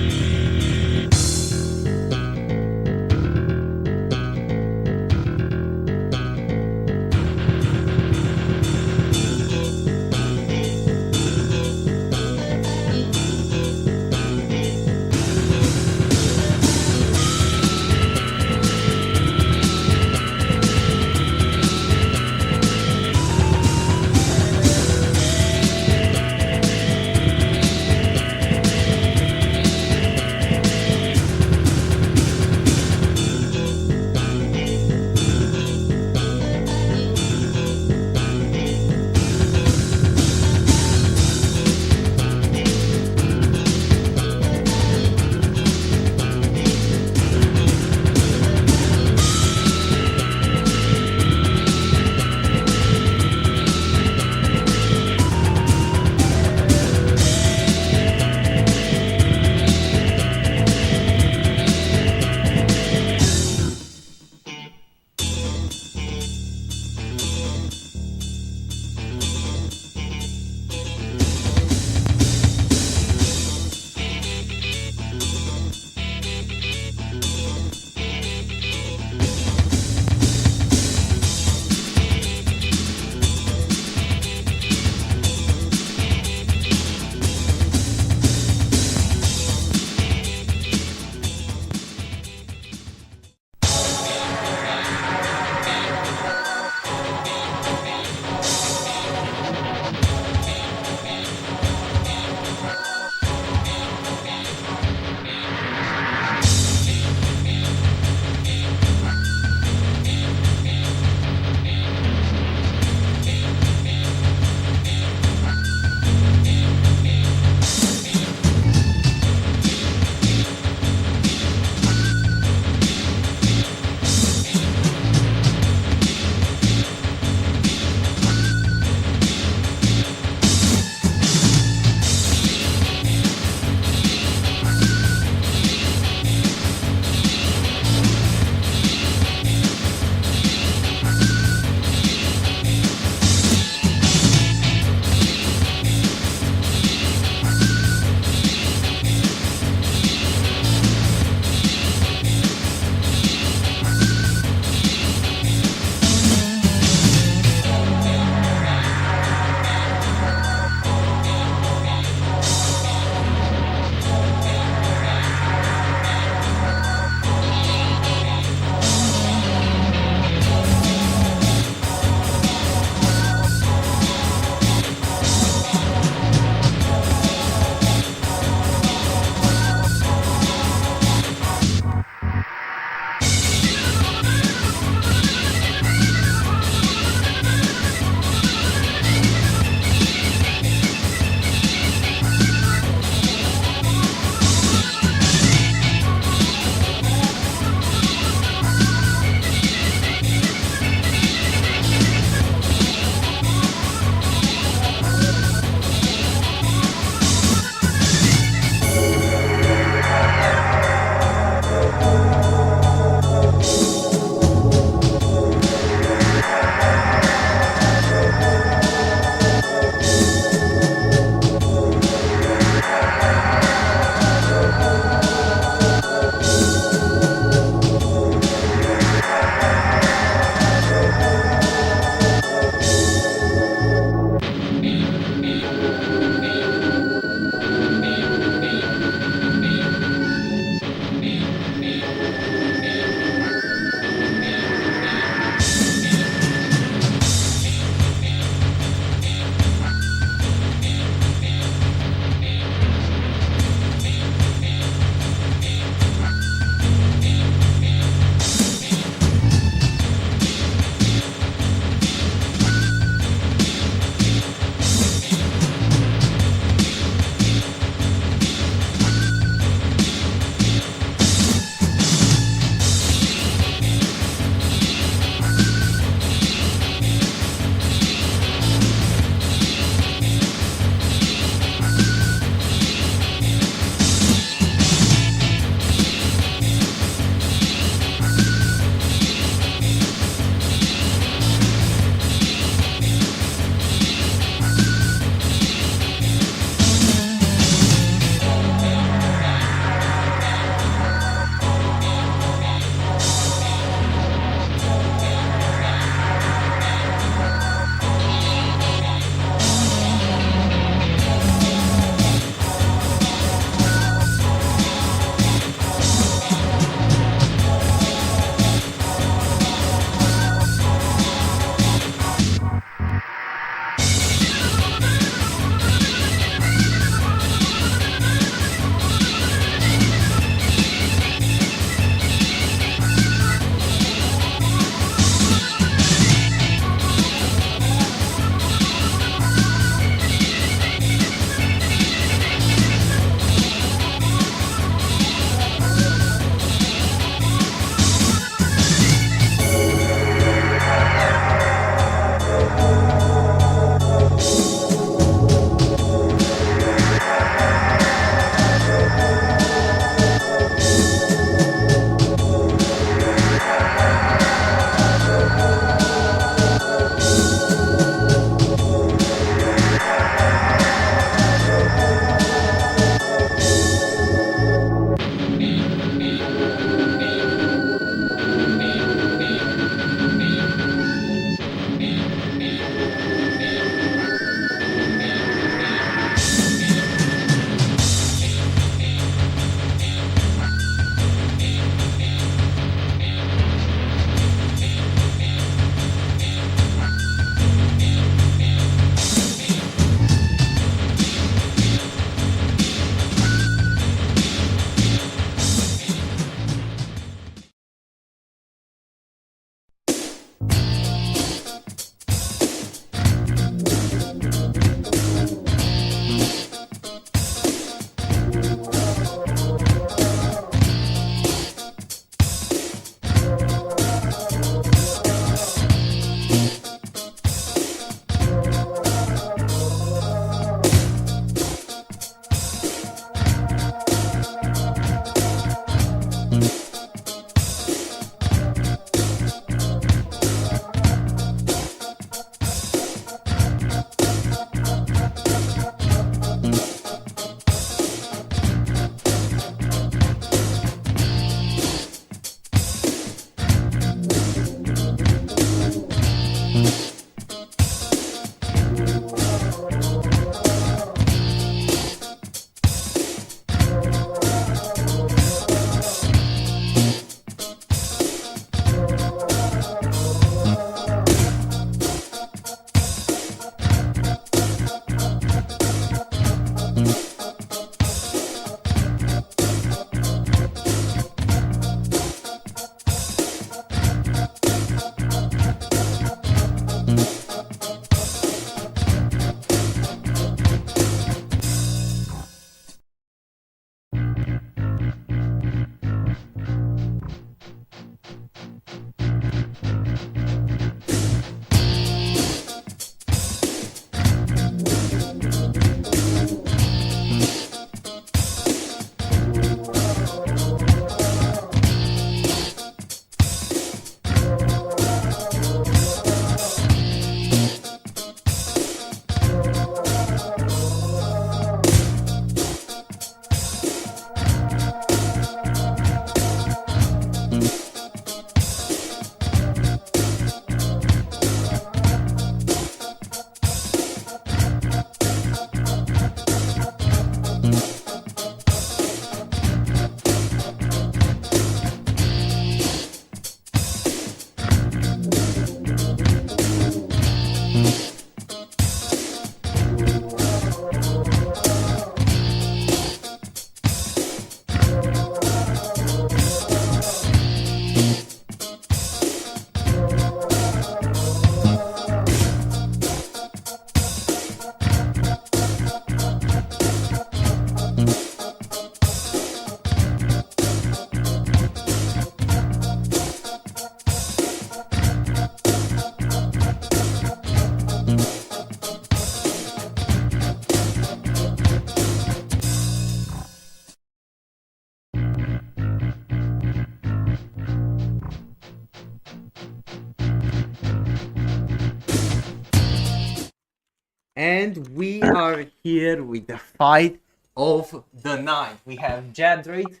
Speaker 1: And we are here with the fight of the night. We have Jab Drake,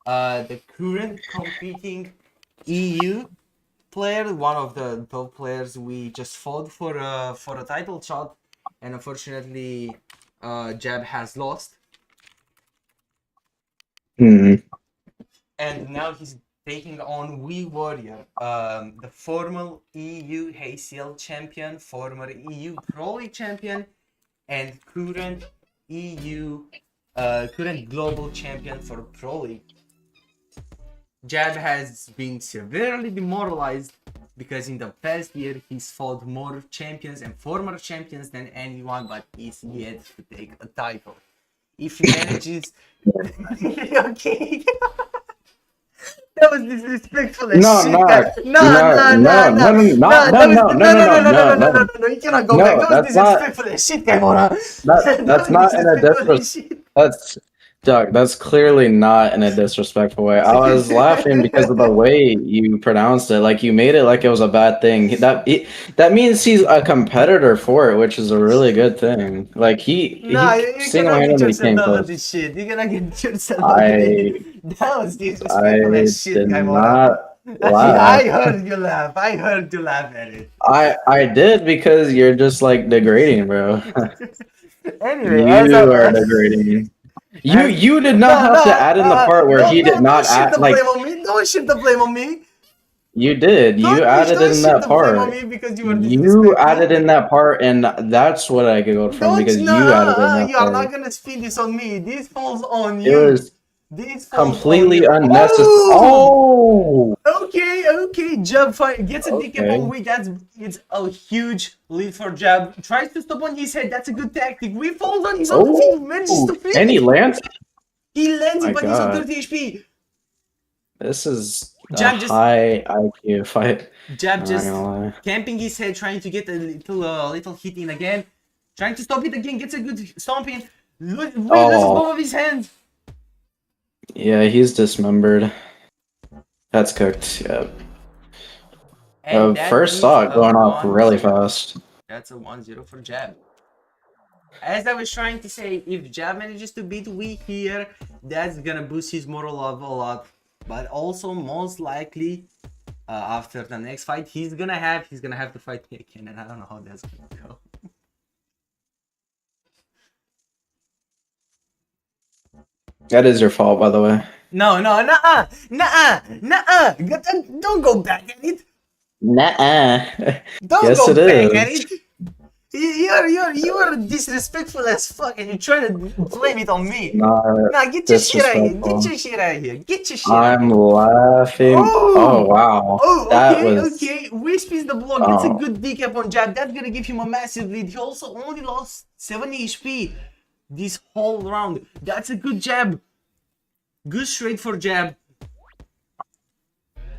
Speaker 1: the current competing EU player, one of the top players we just fought for a title shot, and unfortunately, Jab has lost,
Speaker 2: Hmm.
Speaker 1: and now he's taking on Wee Warrior, the former EU HCL champion, former EU Pro League champion, and current EU, current global champion for Pro League. Jab has been severely demoralized because in the past year he's fought more champions and former champions than anyone, but he's yet to take a title. If he manages, okay. That was disrespectful as
Speaker 2: No,
Speaker 1: shit,
Speaker 2: no,
Speaker 1: guy. No,
Speaker 2: no,
Speaker 1: no,
Speaker 2: no,
Speaker 1: no, no,
Speaker 2: no, no,
Speaker 1: no.
Speaker 2: no,
Speaker 1: That was
Speaker 2: no,
Speaker 1: no,
Speaker 2: no,
Speaker 1: no,
Speaker 2: no,
Speaker 1: no, no, no,
Speaker 2: no,
Speaker 1: no, no,
Speaker 2: no,
Speaker 1: no, no. You cannot go back.
Speaker 2: no.
Speaker 1: That was
Speaker 2: That's not.
Speaker 1: disrespectful as shit, Gaimora.
Speaker 2: That's
Speaker 1: That was
Speaker 2: not in a
Speaker 1: disrespectful as
Speaker 2: disres.
Speaker 1: shit.
Speaker 2: That's Doug. That's clearly not in a disrespectful way. I was laughing because of the way you pronounced it. Like you made it like it was a bad thing. That means he's a competitor for it, which is a really good thing. Like
Speaker 1: Nah,
Speaker 2: he
Speaker 1: you cannot get
Speaker 2: single-handedly
Speaker 1: yourself
Speaker 2: came
Speaker 1: out of
Speaker 2: close.
Speaker 1: this shit. You cannot get yourself out of
Speaker 2: I
Speaker 1: it. That was disrespectful
Speaker 2: I
Speaker 1: as shit,
Speaker 2: did
Speaker 1: Gaimora.
Speaker 2: not
Speaker 1: I
Speaker 2: laugh.
Speaker 1: heard you laugh. I heard you laugh at it.
Speaker 2: I did because you're just like degrading, bro.
Speaker 1: Anyway,
Speaker 2: You are degrading.
Speaker 1: as
Speaker 2: You did not
Speaker 1: no,
Speaker 2: have to
Speaker 1: no,
Speaker 2: add in the part where he did
Speaker 1: don't
Speaker 2: not
Speaker 1: shift
Speaker 2: add
Speaker 1: the blame
Speaker 2: like
Speaker 1: on me. Don't shift the blame on me.
Speaker 2: you did. You added
Speaker 1: Don't
Speaker 2: in
Speaker 1: shift
Speaker 2: that
Speaker 1: the blame on
Speaker 2: part.
Speaker 1: me because you were
Speaker 2: You added
Speaker 1: disrespectful.
Speaker 2: in that part, and that's what I giggled from
Speaker 1: Don't
Speaker 2: because
Speaker 1: no,
Speaker 2: you added in that
Speaker 1: you are not
Speaker 2: part.
Speaker 1: gonna spin this on me. This falls on
Speaker 2: It
Speaker 1: you.
Speaker 2: was
Speaker 1: This falls on
Speaker 2: completely
Speaker 1: you.
Speaker 2: unnecessary.
Speaker 1: Oh,
Speaker 2: Oh,
Speaker 1: okay. Jab fight gets a decap on
Speaker 2: okay.
Speaker 1: Wii. It's a huge lead for Jab. Tries to stop on his head. That's a good tactic. Wii falls on his own feet. Manages
Speaker 2: Oh,
Speaker 1: to flip
Speaker 2: and he
Speaker 1: it.
Speaker 2: lands.
Speaker 1: He lands
Speaker 2: My
Speaker 1: it, but he's on
Speaker 2: God,
Speaker 1: 30 HP.
Speaker 2: this is a
Speaker 1: Jab just
Speaker 2: high IQ fight.
Speaker 1: Jab
Speaker 2: I'm not
Speaker 1: just
Speaker 2: gonna lie.
Speaker 1: camping his head, trying to get a little hit in again. Trying to stop it again. Gets a good stomp in. Loses
Speaker 2: Oh,
Speaker 1: both of his hands.
Speaker 2: yeah, he's dismembered. That's cooked. Yeah.
Speaker 1: And that
Speaker 2: First
Speaker 1: is
Speaker 2: stock
Speaker 1: a
Speaker 2: going off really
Speaker 1: 1-0.
Speaker 2: fast.
Speaker 1: That's a 1-0 for Jab. As I was trying to say, if Jab manages to beat Wii here, that's gonna boost his moral up a lot. But also, most likely, after the next fight, he's gonna have to fight me again, and I don't know how that's gonna go.
Speaker 2: That is your fault, by the way.
Speaker 1: No, nuh-uh. Don't go back at it.
Speaker 2: Nuh-uh.
Speaker 1: Don't
Speaker 2: Yes,
Speaker 1: go
Speaker 2: it
Speaker 1: back at
Speaker 2: is.
Speaker 1: it. You're disrespectful as fuck, and you're trying to blame it on me.
Speaker 2: Not
Speaker 1: Nah, get your shit out of here. Get
Speaker 2: disrespectful.
Speaker 1: your shit out of here. Get your shit out of
Speaker 2: I'm
Speaker 1: here.
Speaker 2: laughing. Oh,
Speaker 1: Oh!
Speaker 2: wow.
Speaker 1: Oh,
Speaker 2: That was.
Speaker 1: okay. Wispy's the block. Gets a
Speaker 2: Oh.
Speaker 1: good decap on Jab. That's gonna give him a massive lead. He also only lost 70 HP this whole round. That's a good jab. Good straight for Jab.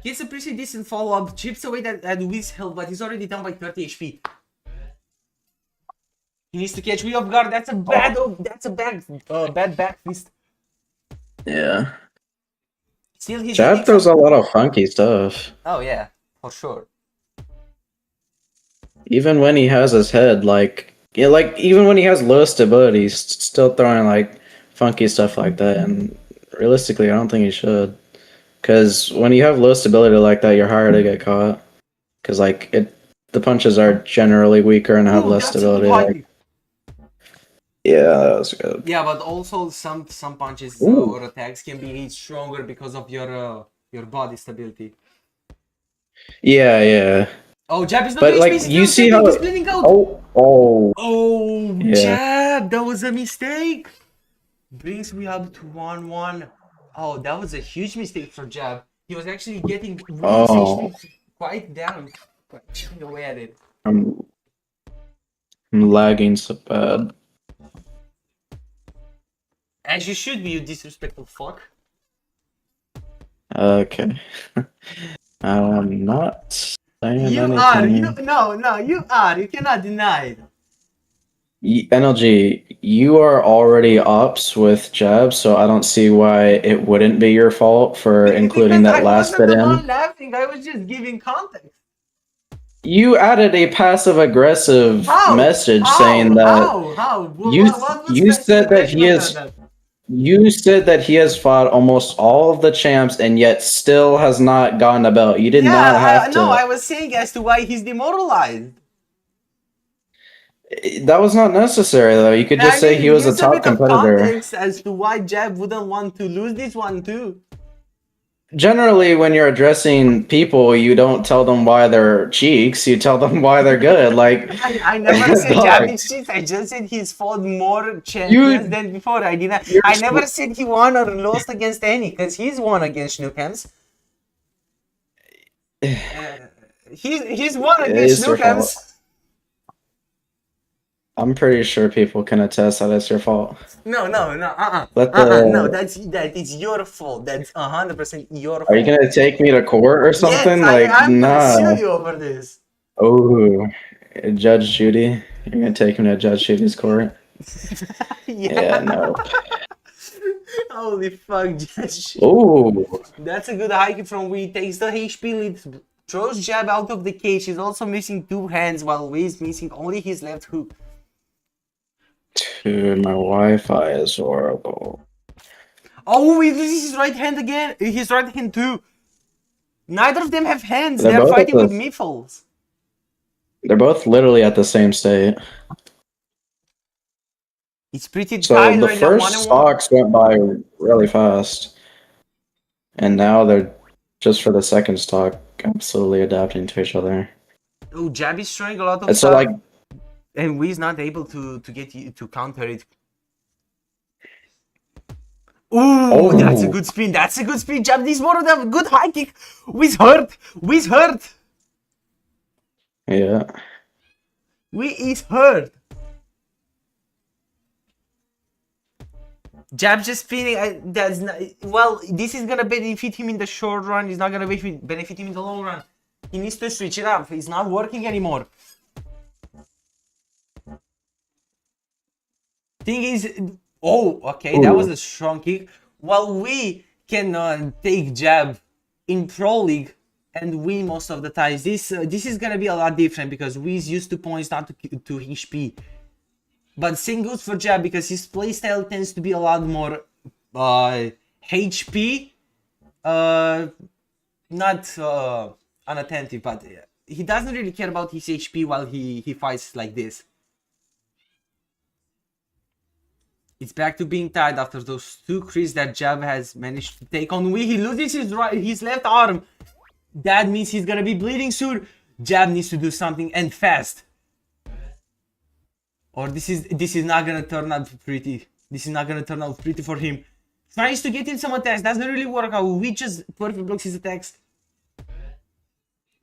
Speaker 1: Gets a pretty decent follow-up. Chips away at Wisp's health, but he's already down by 30 HP. He needs to catch Wii off guard. That's a bad, bad back fist.
Speaker 2: Yeah.
Speaker 1: Still, he's
Speaker 2: Jab throws a lot of funky stuff.
Speaker 1: Oh yeah, for sure.
Speaker 2: Even when he has his head, like, yeah, like, even when he has low stability, he's still throwing, like, funky stuff like that. And realistically, I don't think he should. Because when you have low stability like that, you're harder to get caught. Because, like, the punches are generally weaker and have
Speaker 1: Ooh,
Speaker 2: less
Speaker 1: that's a good
Speaker 2: stability.
Speaker 1: high
Speaker 2: Like,
Speaker 1: kick.
Speaker 2: yeah, that was good.
Speaker 1: Yeah, but also some punches
Speaker 2: Ooh.
Speaker 1: or attacks can be hit stronger because of your body stability.
Speaker 2: Yeah.
Speaker 1: Oh, Jab is not
Speaker 2: But,
Speaker 1: doing
Speaker 2: like,
Speaker 1: space.
Speaker 2: you see how.
Speaker 1: He's bleeding out. Oh,
Speaker 2: Yeah.
Speaker 1: Jab, that was a mistake. Brings me up to 1-1. Oh, that was a huge mistake for Jab. He was actually getting
Speaker 2: Oh.
Speaker 1: quite down, quite chipping away at it.
Speaker 2: I'm lagging so bad.
Speaker 1: As you should be, you disrespectful fuck.
Speaker 2: Okay. I'm not saying anything.
Speaker 1: You are. You cannot deny it.
Speaker 2: NLG, you are already ops with Jab, so I don't see why it wouldn't be your fault for including that last bit
Speaker 1: I wasn't the
Speaker 2: in.
Speaker 1: one laughing. I was just giving context.
Speaker 2: You added a passive aggressive message saying that
Speaker 1: How?
Speaker 2: you said that he is. You said that he has fought almost all of the champs and yet still has not gotten a belt. You did not have to.
Speaker 1: No, I was saying as to why he's demoralized.
Speaker 2: That was not necessary though. You could just say he was a top competitor.
Speaker 1: Context as to why Jab wouldn't want to lose this one too.
Speaker 2: Generally, when you're addressing people, you don't tell them why they're cheeks. You tell them why they're good. Like
Speaker 1: I never said Jab is cheeks. I just said he's fought more champions than before. I never said he won or lost against any, because he's won against Newcams. He's won against Newcams.
Speaker 2: I'm pretty sure people can attest that it's your fault.
Speaker 1: No, that is your fault. That's 100% your fault.
Speaker 2: Are you gonna take me to court or something?
Speaker 1: Yes, I'm gonna sue you over this.
Speaker 2: Oh, Judge Judy, you're gonna take me to Judge Judy's court? Yeah, no.
Speaker 1: Holy fuck, Judge.
Speaker 2: Oh,
Speaker 1: that's a good hike from Wii. Takes the HP lead, throws Jab out of the cage. He's also missing 2 hands, while Wii is missing only his left hook.
Speaker 2: Dude, my Wi-Fi is horrible.
Speaker 1: Oh, he loses his right hand again. His right hand too. Neither of them have hands. They're fighting with meeples.
Speaker 2: They're both literally at the same state.
Speaker 1: It's pretty tight right now.
Speaker 2: The first stocks went by really fast. And now they're just for the second stock absolutely adapting to each other.
Speaker 1: Oh, Jab is throwing a lot of
Speaker 2: stuff. So like,
Speaker 1: and Wii's not able to get you to counter it. Ooh, that's a good spin. That's a good spin. Jab needs more of that good high kick. Wii's hurt. Wii's hurt.
Speaker 2: Yeah.
Speaker 1: Wii is hurt. Jab just spinning. That's not, well, this is gonna benefit him in the short run. It's not gonna benefit him in the long run. He needs to switch it up. It's not working anymore. Thing is, oh, okay, that was a strong kick. While we can take Jab in Pro League and win most of the times, this is gonna be a lot different because we is used to points, not to HP. But same goes for Jab because his playstyle tends to be a lot more HP, not unattentive, but he doesn't really care about his HP while he fights like this. It's back to being tied after those 2 crits that Jab has managed to take on Wii. He loses his left arm. That means he's gonna be bleeding soon. Jab needs to do something, and fast. Or this is not gonna turn out pretty. This is not gonna turn out pretty for him. Tries to get in some attacks. Doesn't really work out. Wii just perfect blocks his attacks.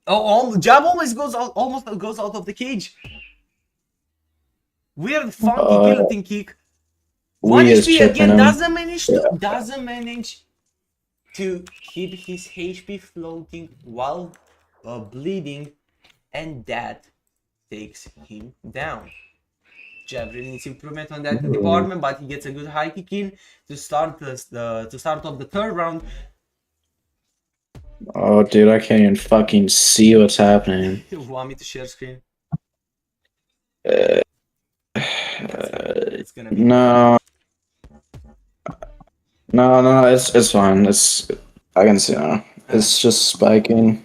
Speaker 1: Oh, Jab almost goes out of the cage. Weird funky guillotine kick. 1 HP again, doesn't manage to keep his HP floating while bleeding, and that takes him down. Jab really needs improvement on that department, but he gets a good high kick in to start off the 3rd round.
Speaker 2: Oh, dude, I can't even fucking see what's happening.
Speaker 1: You want me to share screen? It's gonna be
Speaker 2: No, it's fine. I can see now. It's just spiking.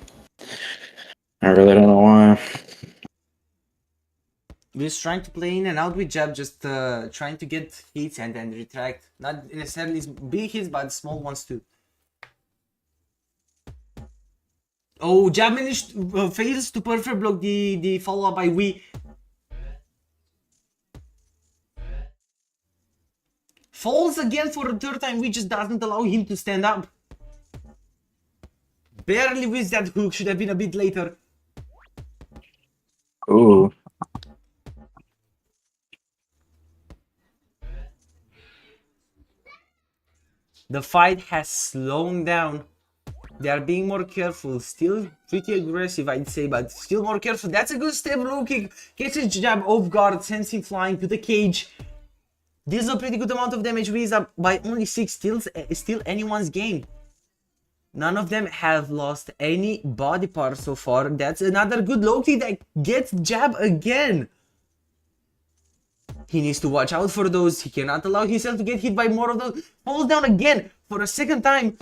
Speaker 2: I really don't know why.
Speaker 1: We're just trying to play in and out with Jab, just trying to get hits and then retract. Not necessarily big hits, but small ones too. Oh, Jab managed fails to perfect block the follow-up by Wii. Falls again for the 3rd time. Wii just doesn't allow him to stand up. Barely with that hook. Should have been a bit later.
Speaker 2: Ooh.
Speaker 1: The fight has slowed down. They are being more careful. Still pretty aggressive, I'd say, but still more careful. That's a good step low kick. Catches Jab off guard, sends him flying to the cage. This is a pretty good amount of damage. We is up by only 6, still anyone's game. None of them have lost any body part so far. That's another good low kick that gets jab again. He needs to watch out for those. He cannot allow himself to get hit by more of those. Falls down again for a second time.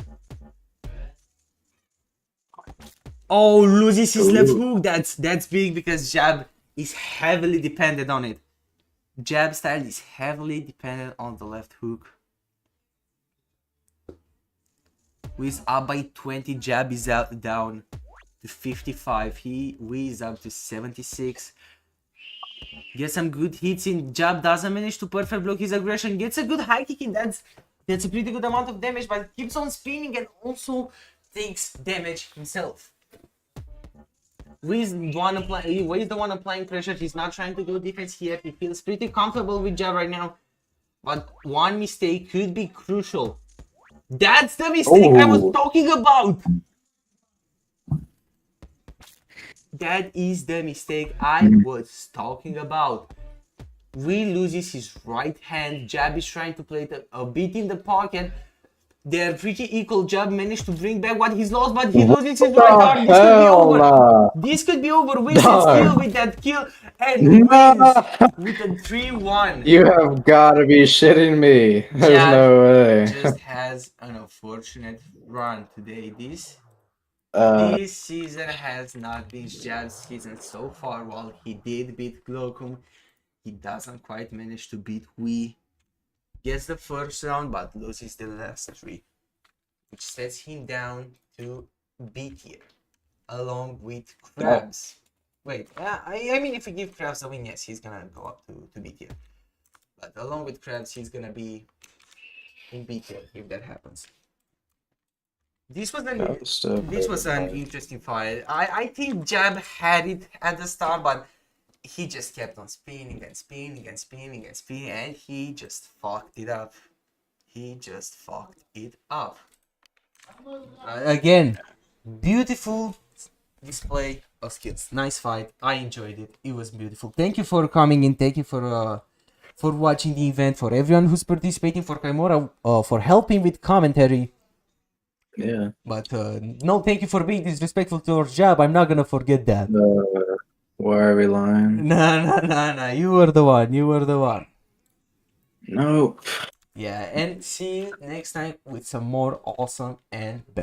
Speaker 1: Oh, loses his left hook. That's big because jab is heavily dependent on it. Jab style is heavily dependent on the left hook. Wiz up by 20. Jab is out down to 55. Wiz up to 76. Gets some good hits in. Jab doesn't manage to perfect block his aggression. Gets a good high kick in. That's a pretty good amount of damage, but keeps on spinning and also takes damage himself. Wiz the one applying pressure. He's not trying to go defense here. He feels pretty comfortable with jab right now. But one mistake could be crucial. That's the mistake I was talking about. That is the mistake I was talking about. Will loses his right hand. Jab is trying to play a bit in the pocket. They're pretty equal. Jab managed to bring back what he's lost, but he loses his right arm. This could be over. This could be over. Wiz still with that kill and wins with a 3-1.
Speaker 2: You have got to be shitting me. There's no way.
Speaker 1: Just has an unfortunate run today. This season has not been Jab's season so far. While he did beat Glokum, he doesn't quite manage to beat Wii. Gets the first round but loses the last 3, which sets him down to B tier along with Krabs. Wait, I mean, if we give Krabs a win, yes, he's gonna go up to B tier, but along with Krabs he's gonna be in B tier if that happens. This was an interesting fight. I think Jab had it at the start, but he just kept on spinning and spinning and spinning and spinning, and he just fucked it up. Again, beautiful display of skills. Nice fight. I enjoyed it. It was beautiful. Thank you for coming in. Thank you for watching the event. For everyone who's participating. For Kaimura for helping with commentary.
Speaker 2: Yeah.
Speaker 1: But no, thank you for being disrespectful to our job. I'm not gonna forget that.
Speaker 2: Why are we lying?
Speaker 1: Nah. You were the one.
Speaker 2: Nope.
Speaker 1: Yeah, and see you next time with some more awesome and better.